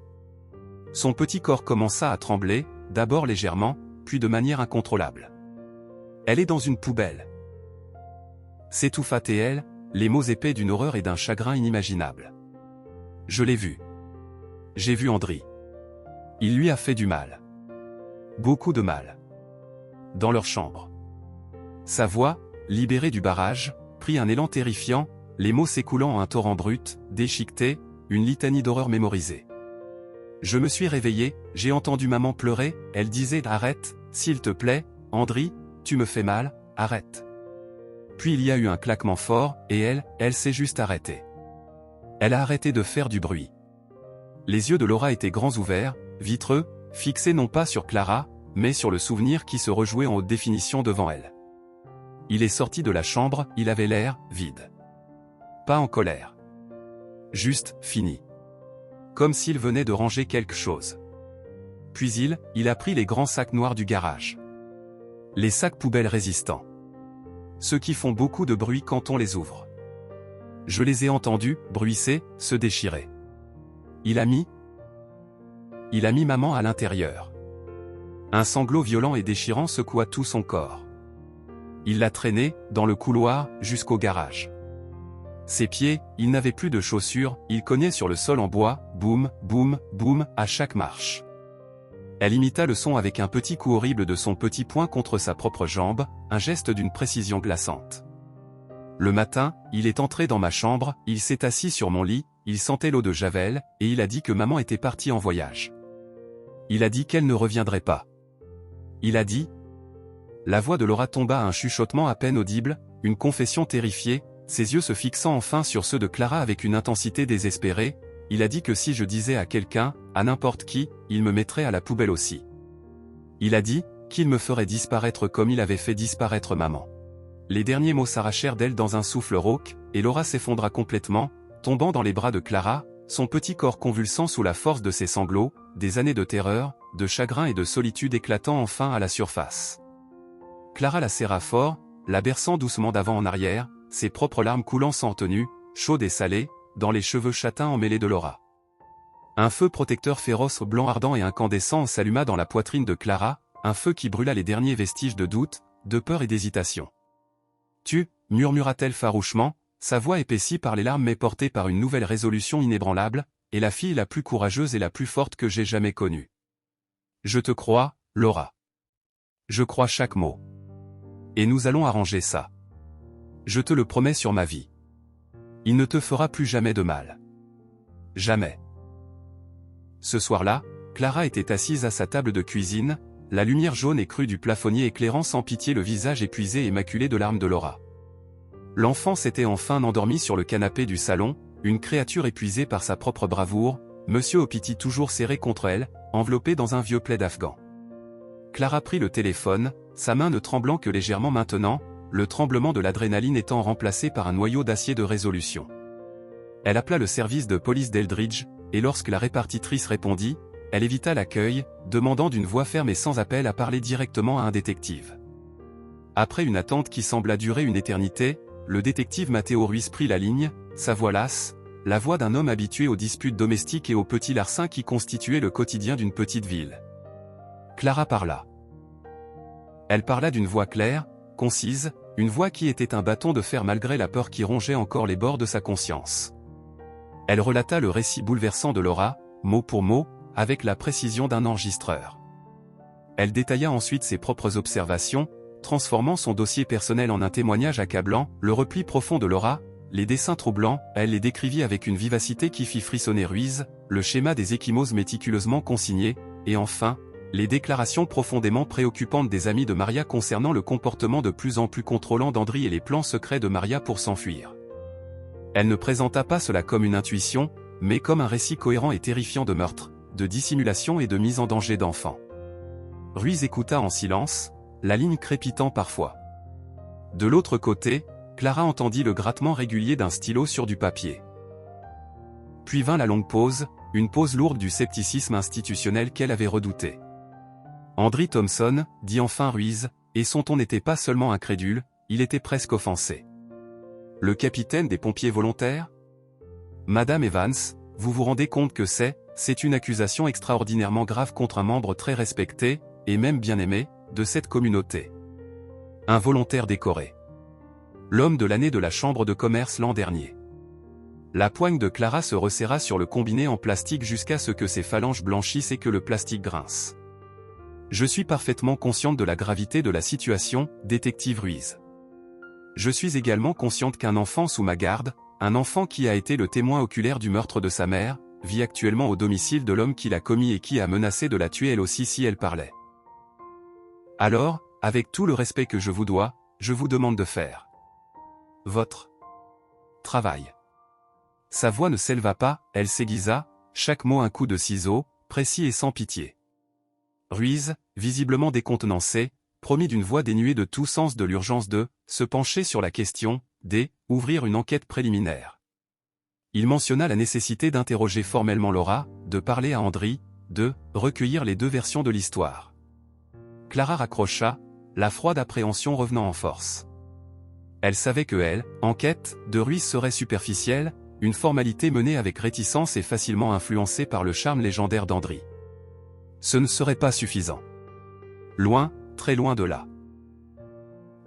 Son petit corps commença à trembler, d'abord légèrement, puis de manière incontrôlable. « Elle est dans une poubelle. » s'étouffa elle, les mots épais d'une horreur et d'un chagrin inimaginable. Je l'ai vu. J'ai vu Andri. Il lui a fait du mal. Beaucoup de mal. Dans leur chambre. Sa voix, libérée du barrage, prit un élan terrifiant, les mots s'écoulant en un torrent brut, déchiqueté, une litanie d'horreur mémorisée. Je me suis réveillé, j'ai entendu maman pleurer, elle disait « Arrête, s'il te plaît, Andri, tu me fais mal, arrête. » Puis il y a eu un claquement fort, et elle s'est juste arrêtée. Elle a arrêté de faire du bruit. Les yeux de Laura étaient grands ouverts, vitreux, fixés non pas sur Clara, mais sur le souvenir qui se rejouait en haute définition devant elle. Il est sorti de la chambre, il avait l'air vide. Pas en colère. Juste fini. Comme s'il venait de ranger quelque chose. Puis il a pris les grands sacs noirs du garage. Les sacs poubelles résistants. Ceux qui font beaucoup de bruit quand on les ouvre. Je les ai entendus, bruisser, se déchirer. Il a mis maman à l'intérieur. Un sanglot violent et déchirant secoua tout son corps. Il l'a traînée, dans le couloir, jusqu'au garage. Ses pieds, il n'avait plus de chaussures, il cognait sur le sol en bois, boum, boum, boum, à chaque marche. Elle imita le son avec un petit coup horrible de son petit poing contre sa propre jambe, un geste d'une précision glaçante. Le matin, il est entré dans ma chambre, il s'est assis sur mon lit, il sentait l'eau de Javel, et il a dit que maman était partie en voyage. Il a dit qu'elle ne reviendrait pas. Il a dit... La voix de Laura tomba à un chuchotement à peine audible, une confession terrifiée, ses yeux se fixant enfin sur ceux de Clara avec une intensité désespérée. Il a dit que si je disais à quelqu'un, à n'importe qui, il me mettrait à la poubelle aussi. Il a dit qu'il me ferait disparaître comme il avait fait disparaître maman. Les derniers mots s'arrachèrent d'elle dans un souffle rauque, et Laura s'effondra complètement, tombant dans les bras de Clara, son petit corps convulsant sous la force de ses sanglots, des années de terreur, de chagrin et de solitude éclatant enfin à la surface. Clara la serra fort, la berçant doucement d'avant en arrière, ses propres larmes coulant sans tenue, chaudes et salées, dans les cheveux châtains emmêlés de Laura. Un feu protecteur féroce blanc ardent et incandescent s'alluma dans la poitrine de Clara, un feu qui brûla les derniers vestiges de doute, de peur et d'hésitation. « Tu » murmura-t-elle farouchement, sa voix épaissie par les larmes mais portée par une nouvelle résolution inébranlable, « et la fille la plus courageuse et la plus forte que j'ai jamais connue. Je te crois, Laura. Je crois chaque mot. Et nous allons arranger ça. Je te le promets sur ma vie. Il ne te fera plus jamais de mal. Jamais. » Ce soir-là, Clara était assise à sa table de cuisine, la lumière jaune et crue du plafonnier éclairant sans pitié le visage épuisé et maculé de larmes de Laura. L'enfant s'était enfin endormi sur le canapé du salon, une créature épuisée par sa propre bravoure, Monsieur Opiti toujours serré contre elle, enveloppé dans un vieux plaid afghan. Clara prit le téléphone, sa main ne tremblant que légèrement maintenant, le tremblement de l'adrénaline étant remplacé par un noyau d'acier de résolution. Elle appela le service de police d'Eldridge, et lorsque la répartitrice répondit, elle évita l'accueil, demandant d'une voix ferme et sans appel à parler directement à un détective. Après une attente qui sembla durer une éternité, le détective Matteo Ruiz prit la ligne, sa voix lasse, la voix d'un homme habitué aux disputes domestiques et aux petits larcins qui constituaient le quotidien d'une petite ville. Clara parla. Elle parla d'une voix claire, concise, une voix qui était un bâton de fer malgré la peur qui rongeait encore les bords de sa conscience. Elle relata le récit bouleversant de Laura, mot pour mot, avec la précision d'un enregistreur. Elle détailla ensuite ses propres observations, transformant son dossier personnel en un témoignage accablant, le repli profond de Laura, les dessins troublants, elle les décrivit avec une vivacité qui fit frissonner Ruiz, le schéma des ecchymoses méticuleusement consigné, et enfin, les déclarations profondément préoccupantes des amis de Maria concernant le comportement de plus en plus contrôlant d'Andri et les plans secrets de Maria pour s'enfuir. Elle ne présenta pas cela comme une intuition, mais comme un récit cohérent et terrifiant de meurtre, de dissimulation et de mise en danger d'enfants. Ruiz écouta en silence, la ligne crépitant parfois. De l'autre côté, Clara entendit le grattement régulier d'un stylo sur du papier. Puis vint la longue pause, une pause lourde du scepticisme institutionnel qu'elle avait redouté. Andri Thompson, dit enfin Ruiz, et son ton n'était pas seulement incrédule, il était presque offensé. Le capitaine des pompiers volontaires ? Madame Evans, vous vous rendez compte que c'est une accusation extraordinairement grave contre un membre très respecté, et même bien aimé, de cette communauté. Un volontaire décoré. l'homme de l'année de la chambre de commerce l'an dernier. La poigne de Clara se resserra sur le combiné en plastique jusqu'à ce que ses phalanges blanchissent et que le plastique grince. Je suis parfaitement consciente de la gravité de la situation, détective Ruiz. Je suis également consciente qu'un enfant sous ma garde, un enfant qui a été le témoin oculaire du meurtre de sa mère, vit actuellement au domicile de l'homme qui l'a commis et qui a menacé de la tuer elle aussi si elle parlait. Alors, avec tout le respect que je vous dois, je vous demande de faire votre travail. Sa voix ne s'éleva pas, elle s'aiguisa, chaque mot un coup de ciseau, précis et sans pitié. Ruiz, visiblement décontenancé, promit d'une voix dénuée de tout sens de l'urgence de se pencher sur la question, ouvrir une enquête préliminaire. Il mentionna la nécessité d'interroger formellement Laura, de parler à Andry, de recueillir les deux versions de l'histoire. Clara raccrocha, la froide appréhension revenant en force. Elle savait que enquête de Ruiz serait superficielle, une formalité menée avec réticence et facilement influencée par le charme légendaire d'Andry. Ce ne serait pas suffisant. Loin, très loin de là.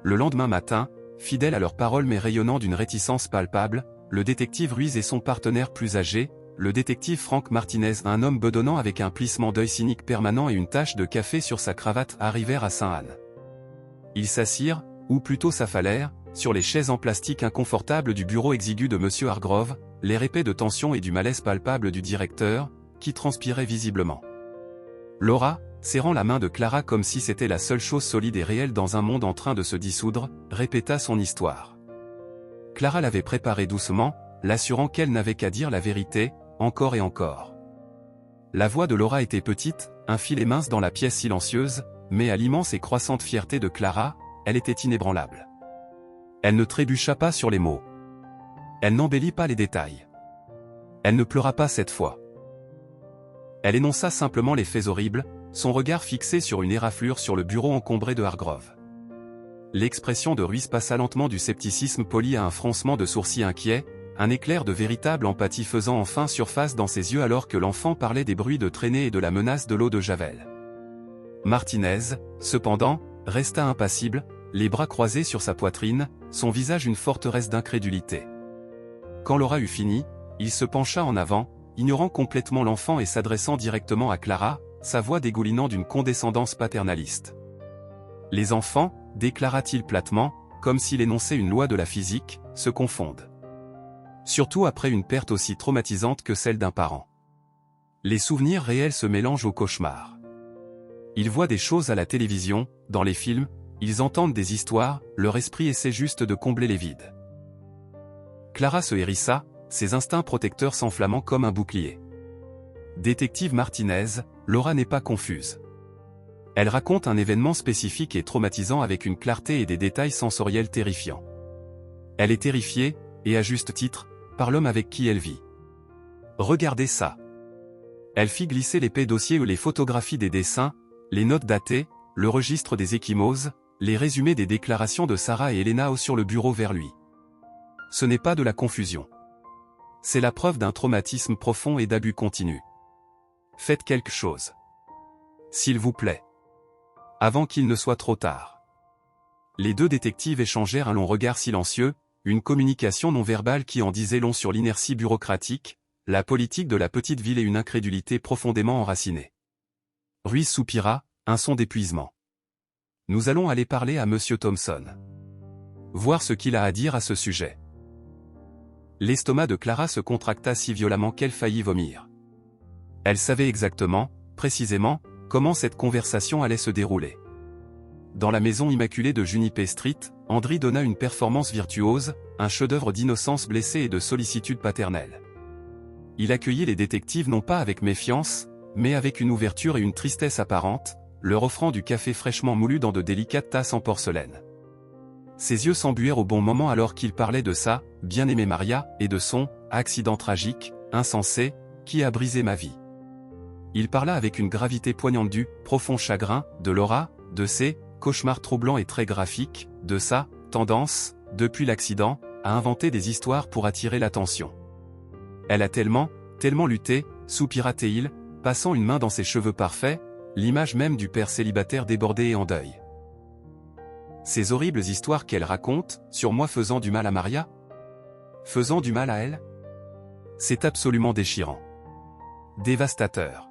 Le lendemain matin, fidèles à leurs paroles mais rayonnant d'une réticence palpable, le détective Ruiz et son partenaire plus âgé, le détective Frank Martinez, un homme bedonnant avec un plissement d'œil cynique permanent et une tache de café sur sa cravate, arrivèrent à Sainte-Anne. Ils s'assirent, ou plutôt s'affalèrent, sur les chaises en plastique inconfortables du bureau exigu de M. Hargrove, l'air épais de tension et du malaise palpable du directeur, qui transpirait visiblement. Laura, serrant la main de Clara comme si c'était la seule chose solide et réelle dans un monde en train de se dissoudre, répéta son histoire. Clara l'avait préparée doucement, l'assurant qu'elle n'avait qu'à dire la vérité, encore et encore. La voix de Laura était petite, un filet mince dans la pièce silencieuse, mais à l'immense et croissante fierté de Clara, elle était inébranlable. Elle ne trébucha pas sur les mots. Elle n'embellit pas les détails. Elle ne pleura pas cette fois. Elle énonça simplement les faits horribles, son regard fixé sur une éraflure sur le bureau encombré de Hargrove. L'expression de Ruiz passa lentement du scepticisme poli à un froncement de sourcils inquiet, un éclair de véritable empathie faisant enfin surface dans ses yeux alors que l'enfant parlait des bruits de traînée et de la menace de l'eau de Javel. Martinez, cependant, resta impassible, les bras croisés sur sa poitrine, son visage une forteresse d'incrédulité. Quand Laura eut fini, il se pencha en avant, ignorant complètement l'enfant et s'adressant directement à Clara, sa voix dégoulinant d'une condescendance paternaliste. « Les enfants, déclara-t-il platement, comme s'il énonçait une loi de la physique, se confondent. Surtout après une perte aussi traumatisante que celle d'un parent. Les souvenirs réels se mélangent aux cauchemars. Ils voient des choses à la télévision, dans les films, ils entendent des histoires, leur esprit essaie juste de combler les vides. » Clara se hérissa, ses instincts protecteurs s'enflammant comme un bouclier. Détective Martinez, Laura n'est pas confuse. Elle raconte un événement spécifique et traumatisant avec une clarté et des détails sensoriels terrifiants. Elle est terrifiée, et à juste titre, par l'homme avec qui elle vit. Regardez ça. Elle fit glisser l'épais dossier ou les photographies des dessins, les notes datées, le registre des ecchymoses, les résumés des déclarations de Sarah et Elena sur le bureau vers lui. Ce n'est pas de la confusion. C'est la preuve d'un traumatisme profond et d'abus continu. Faites quelque chose. S'il vous plaît. Avant qu'il ne soit trop tard. Les deux détectives échangèrent un long regard silencieux, une communication non verbale qui en disait long sur l'inertie bureaucratique, la politique de la petite ville et une incrédulité profondément enracinée. Ruiz soupira, un son d'épuisement. Nous allons aller parler à Monsieur Thompson. Voir ce qu'il a à dire à ce sujet. L'estomac de Clara se contracta si violemment qu'elle faillit vomir. Elle savait exactement, précisément, comment cette conversation allait se dérouler. Dans la maison immaculée de Juniper Street, Andry donna une performance virtuose, un chef-d'œuvre d'innocence blessée et de sollicitude paternelle. Il accueillit les détectives non pas avec méfiance, mais avec une ouverture et une tristesse apparentes, leur offrant du café fraîchement moulu dans de délicates tasses en porcelaine. Ses yeux s'embuèrent au bon moment alors qu'il parlait de sa bien-aimée Maria et de son accident tragique, insensé, qui a brisé ma vie. Il parla avec une gravité poignante du profond chagrin de Laura, de ses cauchemars troublants et très graphiques, de sa tendance, depuis l'accident, à inventer des histoires pour attirer l'attention. Elle a tellement lutté, soupira-t-il, passant une main dans ses cheveux parfaits, l'image même du père célibataire débordé et en deuil. Ces horribles histoires qu'elle raconte, sur moi faisant du mal à Maria? Faisant du mal à elle? C'est absolument déchirant. Dévastateur.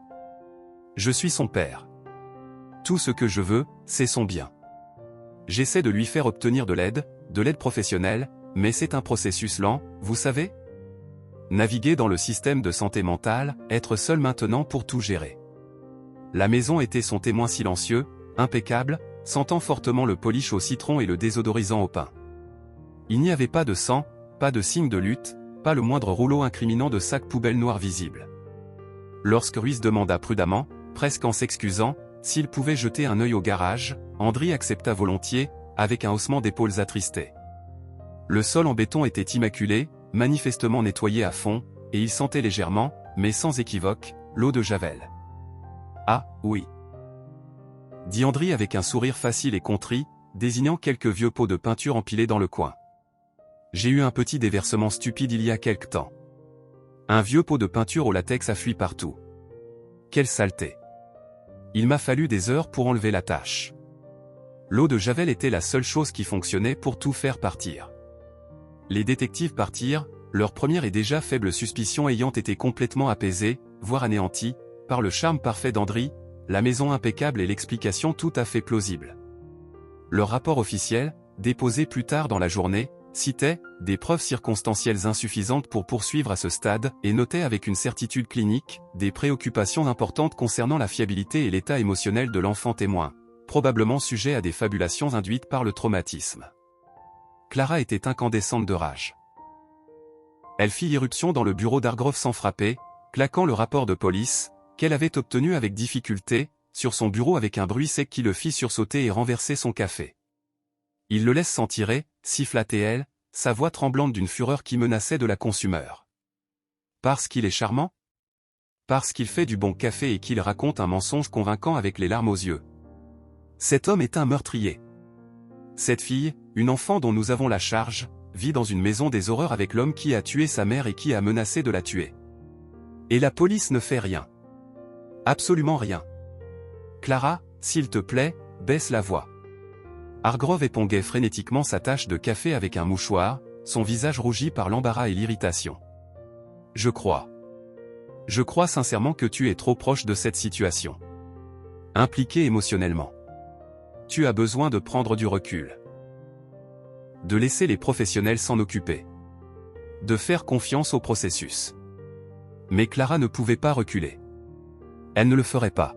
Je suis son père. Tout ce que je veux, c'est son bien. J'essaie de lui faire obtenir de l'aide professionnelle, mais c'est un processus lent, vous savez? Naviguer dans le système de santé mentale, être seul maintenant pour tout gérer. La maison était son témoin silencieux, impeccable, sentant fortement le polish au citron et le désodorisant au pain. Il n'y avait pas de sang, pas de signe de lutte, pas le moindre rouleau incriminant de sac poubelle noir visible. Lorsque Ruiz demanda prudemment, presque en s'excusant, s'il pouvait jeter un œil au garage, Andri accepta volontiers, avec un haussement d'épaules attristé. Le sol en béton était immaculé, manifestement nettoyé à fond, et il sentait légèrement, mais sans équivoque, l'eau de Javel. Ah, oui. Dit Andri avec un sourire facile et contrit, désignant quelques vieux pots de peinture empilés dans le coin. J'ai eu un petit déversement stupide il y a quelque temps. Un vieux pot de peinture au latex a fui partout. Quelle saleté. Il m'a fallu des heures pour enlever la tache. L'eau de Javel était la seule chose qui fonctionnait pour tout faire partir. Les détectives partirent, leur première et déjà faible suspicion ayant été complètement apaisée, voire anéantie, par le charme parfait d'Andri, la maison impeccable et l'explication tout à fait plausible. Leur rapport officiel, déposé plus tard dans la journée, citait des preuves circonstancielles insuffisantes pour poursuivre à ce stade et notait avec une certitude clinique des préoccupations importantes concernant la fiabilité et l'état émotionnel de l'enfant témoin, probablement sujet à des fabulations induites par le traumatisme. Clara était incandescente de rage. Elle fit irruption dans le bureau d'Hargrove sans frapper, claquant le rapport de police, qu'elle avait obtenu avec difficulté, sur son bureau avec un bruit sec qui le fit sursauter et renverser son café. Il le laisse s'en tirer, siffla-t-elle, sa voix tremblante d'une fureur qui menaçait de la consumer. Parce qu'il est charmant? Parce qu'il fait du bon café et qu'il raconte un mensonge convaincant avec les larmes aux yeux. Cet homme est un meurtrier. Cette fille, une enfant dont nous avons la charge, vit dans une maison des horreurs avec l'homme qui a tué sa mère et qui a menacé de la tuer. Et la police ne fait rien. Absolument rien. Clara, s'il te plaît, baisse la voix. Hargrove éponguait frénétiquement sa tache de café avec un mouchoir, son visage rougi par l'embarras et l'irritation. Je crois sincèrement que tu es trop proche de cette situation. Impliqué émotionnellement. Tu as besoin de prendre du recul. De laisser les professionnels s'en occuper. De faire confiance au processus. Mais Clara ne pouvait pas reculer. Elle ne le ferait pas.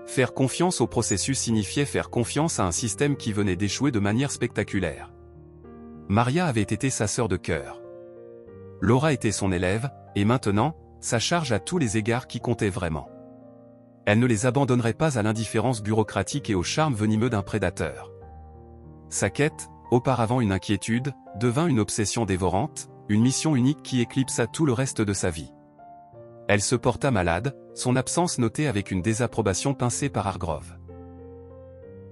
Faire confiance au processus signifiait faire confiance à un système qui venait d'échouer de manière spectaculaire. Maria avait été sa sœur de cœur. Laura était son élève, et maintenant, sa charge à tous les égards qui comptait vraiment. Elle ne les abandonnerait pas à l'indifférence bureaucratique et au charme venimeux d'un prédateur. Sa quête, auparavant une inquiétude, devint une obsession dévorante, une mission unique qui éclipsa tout le reste de sa vie. Elle se porta malade, son absence notée avec une désapprobation pincée par Hargrove.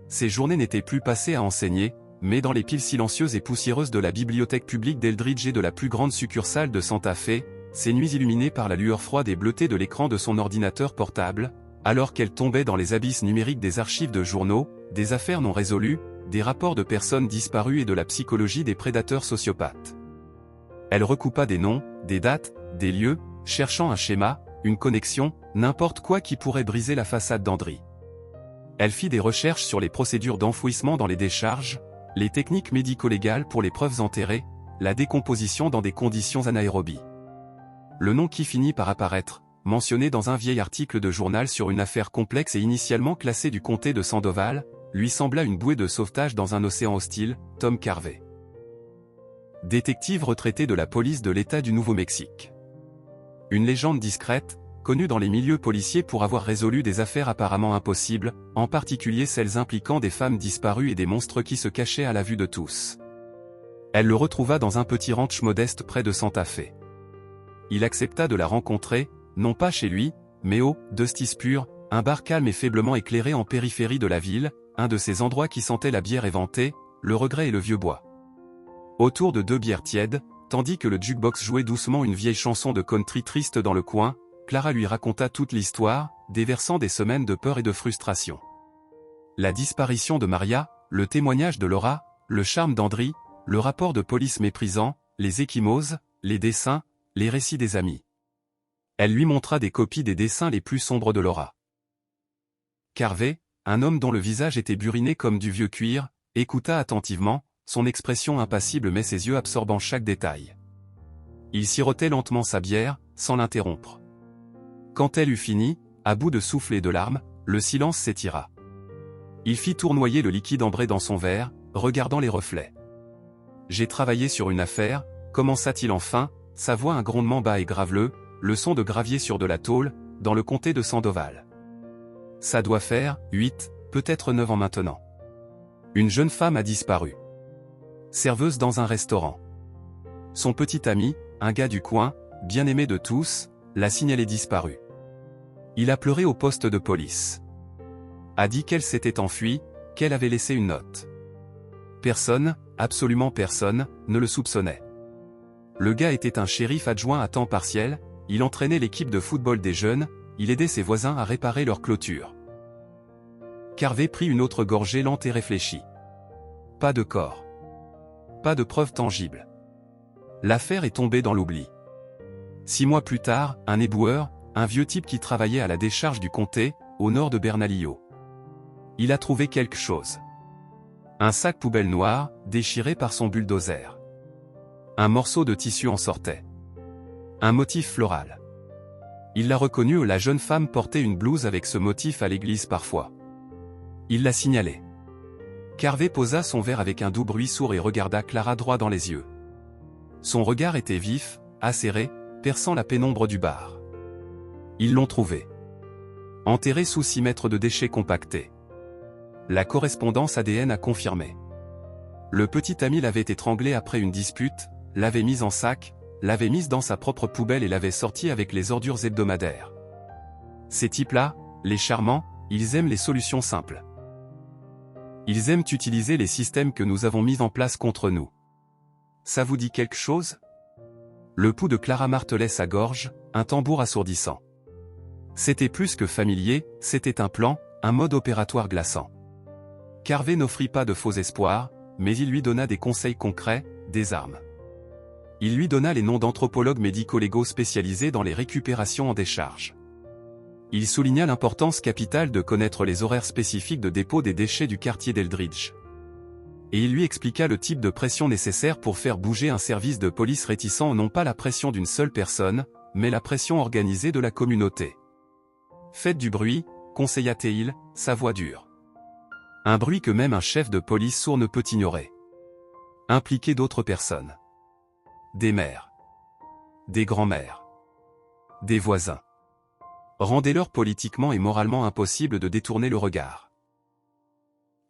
Ses journées n'étaient plus passées à enseigner, mais dans les piles silencieuses et poussiéreuses de la bibliothèque publique d'Eldridge et de la plus grande succursale de Santa Fe, ses nuits illuminées par la lueur froide et bleutée de l'écran de son ordinateur portable, alors qu'elle tombait dans les abysses numériques des archives de journaux, des affaires non résolues, des rapports de personnes disparues et de la psychologie des prédateurs sociopathes. Elle recoupa des noms, des dates, des lieux, cherchant un schéma, une connexion, n'importe quoi qui pourrait briser la façade d'Andri. Elle fit des recherches sur les procédures d'enfouissement dans les décharges, les techniques médico-légales pour les preuves enterrées, la décomposition dans des conditions anaérobies. Le nom qui finit par apparaître, mentionné dans un vieil article de journal sur une affaire complexe et initialement classée du comté de Sandoval, lui sembla une bouée de sauvetage dans un océan hostile, Tom Carvey. Détective retraité de la police de l'État du Nouveau-Mexique. Une légende discrète, connue dans les milieux policiers pour avoir résolu des affaires apparemment impossibles, en particulier celles impliquant des femmes disparues et des monstres qui se cachaient à la vue de tous. Elle le retrouva dans un petit ranch modeste près de Santa Fe. Il accepta de la rencontrer, non pas chez lui, mais au Dusty's Pure, un bar calme et faiblement éclairé en périphérie de la ville, un de ces endroits qui sentaient la bière éventée, le regret et le vieux bois. Autour de 2 bières tièdes, tandis que le jukebox jouait doucement une vieille chanson de country triste dans le coin, Clara lui raconta toute l'histoire, déversant des semaines de peur et de frustration. La disparition de Maria, le témoignage de Laura, le charme d'Andry, le rapport de police méprisant, les ecchymoses, les dessins, les récits des amis. Elle lui montra des copies des dessins les plus sombres de Laura. Carvey, un homme dont le visage était buriné comme du vieux cuir, écouta attentivement, son expression impassible mais ses yeux absorbant chaque détail. Il sirotait lentement sa bière, sans l'interrompre. Quand elle eut fini, à bout de souffle et de larmes, le silence s'étira. Il fit tournoyer le liquide ambré dans son verre, regardant les reflets. « J'ai travaillé sur une affaire », commença-t-il enfin, sa voix un grondement bas et graveleux, le son de gravier sur de la tôle, dans le comté de Sandoval. Ça doit faire 8, peut-être 9 ans maintenant. Une jeune femme a disparu. Serveuse dans un restaurant. Son petit ami, un gars du coin, bien aimé de tous, l'a signalé disparue. Il a pleuré au poste de police. A dit qu'elle s'était enfuie, qu'elle avait laissé une note. Personne, absolument personne, ne le soupçonnait. Le gars était un shérif adjoint à temps partiel, il entraînait l'équipe de football des jeunes, il aidait ses voisins à réparer leur clôture. Carvey prit une autre gorgée lente et réfléchit. Pas de corps. Pas de preuves tangibles. L'affaire est tombée dans l'oubli. 6 mois plus tard, un éboueur, un vieux type qui travaillait à la décharge du comté, au nord de Bernalillo. Il a trouvé quelque chose. Un sac poubelle noir, déchiré par son bulldozer. Un morceau de tissu en sortait. Un motif floral. Il l'a reconnu, la jeune femme portait une blouse avec ce motif à l'église parfois. Il l'a signalé. Carvey posa son verre avec un doux bruit sourd et regarda Clara droit dans les yeux. Son regard était vif, acéré, perçant la pénombre du bar. Ils l'ont trouvé. Enterré sous 6 mètres de déchets compactés. La correspondance ADN a confirmé. Le petit ami l'avait étranglée après une dispute, l'avait mise en sac, l'avait mise dans sa propre poubelle et l'avait sortie avec les ordures hebdomadaires. Ces types-là, les charmants, ils aiment les solutions simples. Ils aiment utiliser les systèmes que nous avons mis en place contre nous. Ça vous dit quelque chose? Le pouls de Clara martelait sa gorge, un tambour assourdissant. C'était plus que familier, c'était un plan, un mode opératoire glaçant. Carvey n'offrit pas de faux espoirs, mais il lui donna des conseils concrets, des armes. Il lui donna les noms d'anthropologues médico-légaux spécialisés dans les récupérations en décharge. Il souligna l'importance capitale de connaître les horaires spécifiques de dépôt des déchets du quartier d'Eldridge. Et il lui expliqua le type de pression nécessaire pour faire bouger un service de police réticent, non pas la pression d'une seule personne, mais la pression organisée de la communauté. Faites du bruit, conseilla-t-il, sa voix dure. Un bruit que même un chef de police sourd ne peut ignorer. Impliquez d'autres personnes. Des mères. Des grands-mères. Des voisins. Rendez-leur politiquement et moralement impossible de détourner le regard.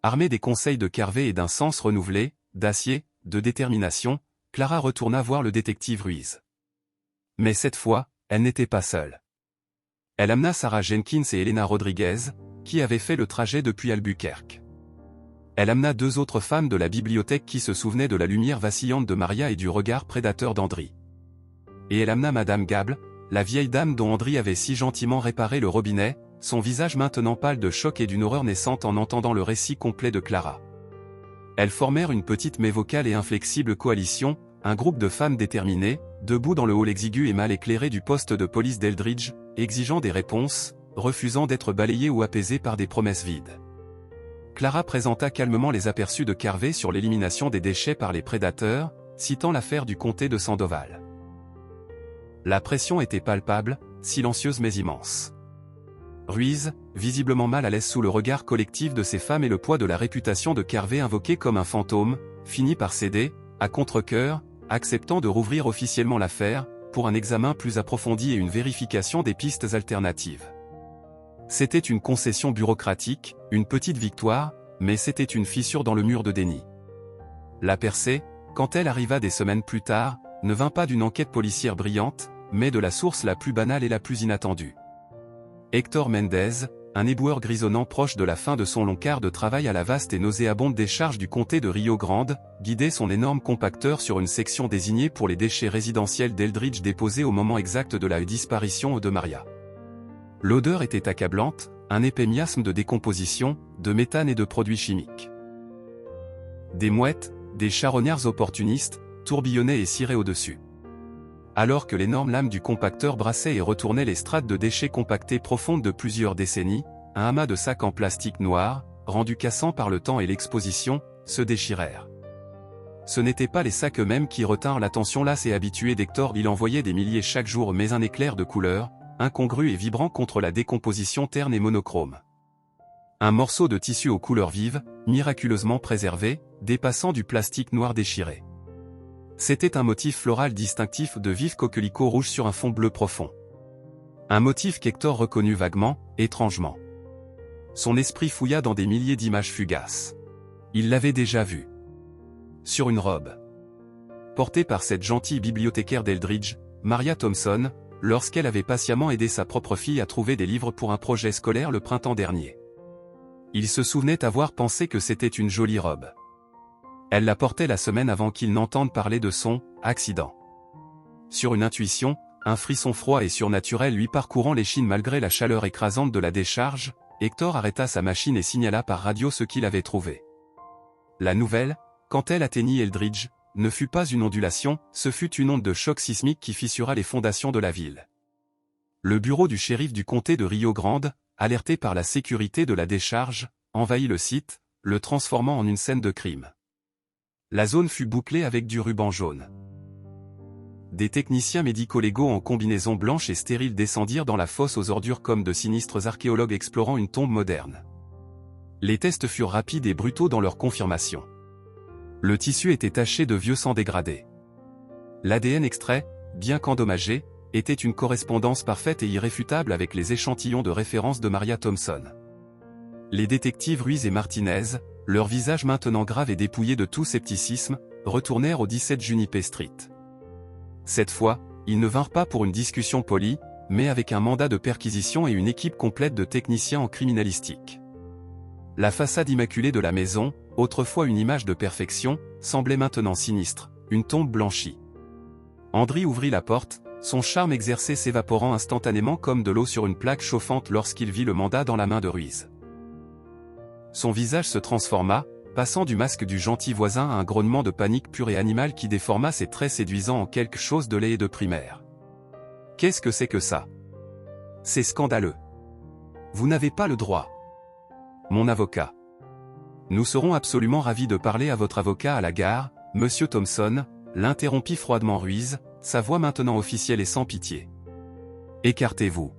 Armée des conseils de Carvey et d'un sens renouvelé, d'acier, de détermination, Clara retourna voir le détective Ruiz. Mais cette fois, elle n'était pas seule. Elle amena Sarah Jenkins et Elena Rodriguez, qui avaient fait le trajet depuis Albuquerque. Elle amena 2 autres femmes de la bibliothèque qui se souvenaient de la lumière vacillante de Maria et du regard prédateur d'Andry. Et elle amena Madame Gable, la vieille dame dont Andry avait si gentiment réparé le robinet, son visage maintenant pâle de choc et d'une horreur naissante en entendant le récit complet de Clara. Elles formèrent une petite mais vocale et inflexible coalition, un groupe de femmes déterminées, debout dans le hall exigu et mal éclairé du poste de police d'Eldridge, exigeant des réponses, refusant d'être balayées ou apaisées par des promesses vides. Clara présenta calmement les aperçus de Carvey sur l'élimination des déchets par les prédateurs, citant l'affaire du comté de Sandoval. La pression était palpable, silencieuse mais immense. Ruiz, visiblement mal à l'aise sous le regard collectif de ces femmes et le poids de la réputation de Carvey invoqué comme un fantôme, finit par céder, à contre-cœur, acceptant de rouvrir officiellement l'affaire, pour un examen plus approfondi et une vérification des pistes alternatives. C'était une concession bureaucratique, une petite victoire, mais c'était une fissure dans le mur de déni. La percée, quand elle arriva des semaines plus tard, ne vint pas d'une enquête policière brillante, mais de la source la plus banale et la plus inattendue. Héctor Mendez, un éboueur grisonnant proche de la fin de son long quart de travail à la vaste et nauséabonde décharge du comté de Rio Grande, guidait son énorme compacteur sur une section désignée pour les déchets résidentiels d'Eldridge déposés au moment exact de la disparition de Maria. L'odeur était accablante, un épais miasme de décomposition, de méthane et de produits chimiques. Des mouettes, des charognards opportunistes, tourbillonnaient et ciraient au-dessus. Alors que l'énorme lame du compacteur brassait et retournait les strates de déchets compactés profondes de plusieurs décennies, un amas de sacs en plastique noir, rendus cassants par le temps et l'exposition, se déchirèrent. Ce n'étaient pas les sacs eux-mêmes qui retinrent l'attention lasse et habituée d'Hector, il envoyait des milliers chaque jour mais un éclair de couleur, incongru et vibrant contre la décomposition terne et monochrome. Un morceau de tissu aux couleurs vives, miraculeusement préservé, dépassant du plastique noir déchiré. C'était un motif floral distinctif de vifs coquelicots rouges sur un fond bleu profond. Un motif qu'Hector reconnut vaguement, étrangement. Son esprit fouilla dans des milliers d'images fugaces. Il l'avait déjà vu. Sur une robe. Portée par cette gentille bibliothécaire d'Eldridge, Maria Thompson, lorsqu'elle avait patiemment aidé sa propre fille à trouver des livres pour un projet scolaire le printemps dernier. Il se souvenait avoir pensé que c'était une jolie robe. Elle la portait la semaine avant qu'il n'entende parler de son « accident ». Sur une intuition, un frisson froid et surnaturel lui parcourant l'échine malgré la chaleur écrasante de la décharge, Hector arrêta sa machine et signala par radio ce qu'il avait trouvé. La nouvelle, quand elle atteignit Eldridge, ne fut pas une ondulation, ce fut une onde de choc sismique qui fissura les fondations de la ville. Le bureau du shérif du comté de Rio Grande, alerté par la sécurité de la décharge, envahit le site, le transformant en une scène de crime. La zone fut bouclée avec du ruban jaune. Des techniciens médico-légaux en combinaison blanche et stérile descendirent dans la fosse aux ordures comme de sinistres archéologues explorant une tombe moderne. Les tests furent rapides et brutaux dans leur confirmation. Le tissu était taché de vieux sang dégradé. L'ADN extrait, bien qu'endommagé, était une correspondance parfaite et irréfutable avec les échantillons de référence de Maria Thompson. Les détectives Ruiz et Martinez, leurs visages maintenant graves et dépouillés de tout scepticisme, retournèrent au 17 Juniper Street. Cette fois, ils ne vinrent pas pour une discussion polie, mais avec un mandat de perquisition et une équipe complète de techniciens en criminalistique. La façade immaculée de la maison, autrefois une image de perfection, semblait maintenant sinistre, une tombe blanchie. Andry ouvrit la porte, son charme exercé s'évaporant instantanément comme de l'eau sur une plaque chauffante lorsqu'il vit le mandat dans la main de Ruiz. Son visage se transforma, passant du masque du gentil voisin à un grognement de panique pure et animale qui déforma ses traits séduisants en quelque chose de laid et de primaire. « Qu'est-ce que c'est que ça? C'est scandaleux. Vous n'avez pas le droit. Mon avocat. Nous serons absolument ravis de parler à votre avocat à la gare, Monsieur Thompson, l'interrompit froidement Ruiz, sa voix maintenant officielle et sans pitié. Écartez-vous.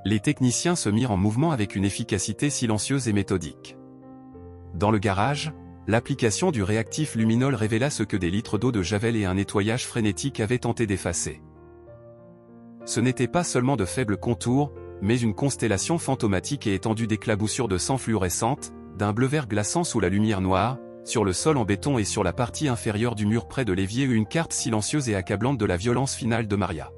Les techniciens se mirent en mouvement avec une efficacité silencieuse et méthodique. Dans le garage, l'application du réactif luminol révéla ce que des litres d'eau de javel et un nettoyage frénétique avaient tenté d'effacer. Ce n'était pas seulement de faibles contours, mais une constellation fantomatique et étendue d'éclaboussures de sang fluorescentes, d'un bleu-vert glaçant sous la lumière noire, sur le sol en béton et sur la partie inférieure du mur près de l'évier une carte silencieuse et accablante de la violence finale de Maria.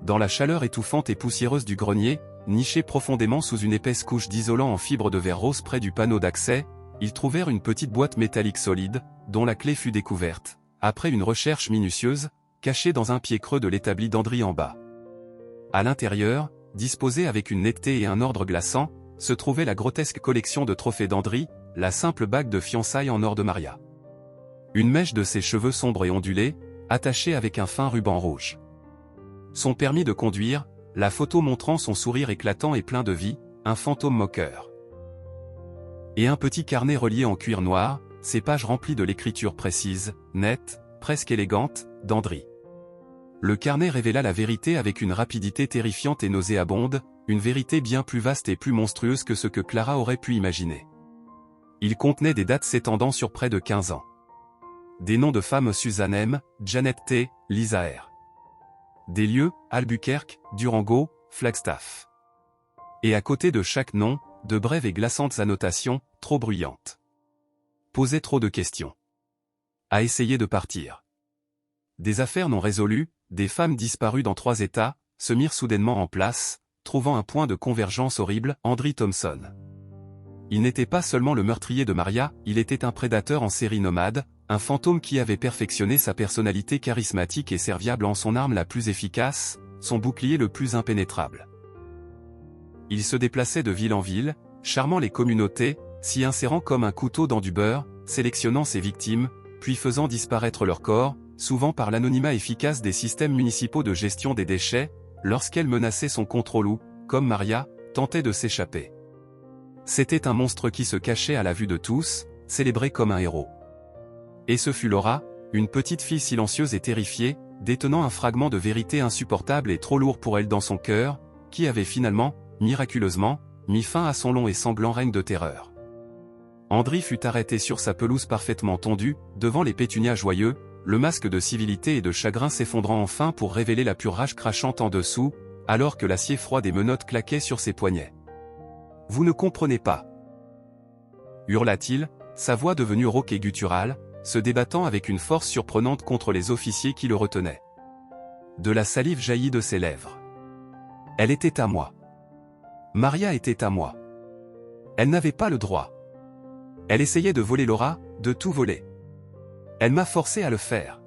Dans la chaleur étouffante et poussiéreuse du grenier, nichés profondément sous une épaisse couche d'isolant en fibre de verre rose près du panneau d'accès, ils trouvèrent une petite boîte métallique solide, dont la clé fut découverte, après une recherche minutieuse, cachée dans un pied creux de l'établi d'Andry en bas. À l'intérieur, disposée avec une netteté et un ordre glaçant, se trouvait la grotesque collection de trophées d'Andry, la simple bague de fiançailles en or de Maria. Une mèche de ses cheveux sombres et ondulés, attachée avec un fin ruban rouge. Son permis de conduire, la photo montrant son sourire éclatant et plein de vie, un fantôme moqueur. Et un petit carnet relié en cuir noir, ses pages remplies de l'écriture précise, nette, presque élégante, d'Andry. Le carnet révéla la vérité avec une rapidité terrifiante et nauséabonde, une vérité bien plus vaste et plus monstrueuse que ce que Clara aurait pu imaginer. Il contenait des dates s'étendant sur près de 15 ans. Des noms de femmes: Susan M., Janet T., Lisa R. Des lieux: Albuquerque, Durango, Flagstaff. Et à côté de chaque nom, de brèves et glaçantes annotations, trop bruyantes. Posaient trop de questions. À essayer de partir. Des affaires non résolues, des femmes disparues dans 3 États, se mirent soudainement en place, trouvant un point de convergence horrible, Andry Thompson. Il n'était pas seulement le meurtrier de Maria, il était un prédateur en série nomade, un fantôme qui avait perfectionné sa personnalité charismatique et serviable en son arme la plus efficace, son bouclier le plus impénétrable. Il se déplaçait de ville en ville, charmant les communautés, s'y insérant comme un couteau dans du beurre, sélectionnant ses victimes, puis faisant disparaître leur corps, souvent par l'anonymat efficace des systèmes municipaux de gestion des déchets, lorsqu'elle menaçait son contrôle ou, comme Maria, tentait de s'échapper. C'était un monstre qui se cachait à la vue de tous, célébré comme un héros. Et ce fut Laura, une petite fille silencieuse et terrifiée, détenant un fragment de vérité insupportable et trop lourd pour elle dans son cœur, qui avait finalement, miraculeusement, mis fin à son long et sanglant règne de terreur. Andri fut arrêté sur sa pelouse parfaitement tondue, devant les pétunias joyeux, le masque de civilité et de chagrin s'effondrant enfin pour révéler la pure rage crachante en dessous, alors que l'acier froid des menottes claquait sur ses poignets. « Vous ne comprenez pas » hurla-t-il, sa voix devenue rauque et gutturale, se débattant avec une force surprenante contre les officiers qui le retenaient. De la salive jaillit de ses lèvres. Elle était à moi. Maria était à moi. Elle n'avait pas le droit. Elle essayait de voler Laura, de tout voler. Elle m'a forcé à le faire.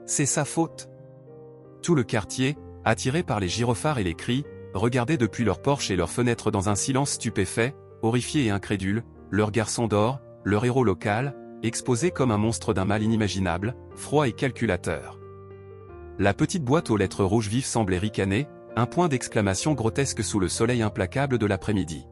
C'est sa faute. Tout le quartier, attiré par les gyrophares et les cris, regardait depuis leurs porches et leurs fenêtres dans un silence stupéfait, horrifié et incrédule, leur garçon d'or, leur héros local, exposé comme un monstre d'un mal inimaginable, froid et calculateur. La petite boîte aux lettres rouges vives semblait ricaner, un point d'exclamation grotesque sous le soleil implacable de l'après-midi.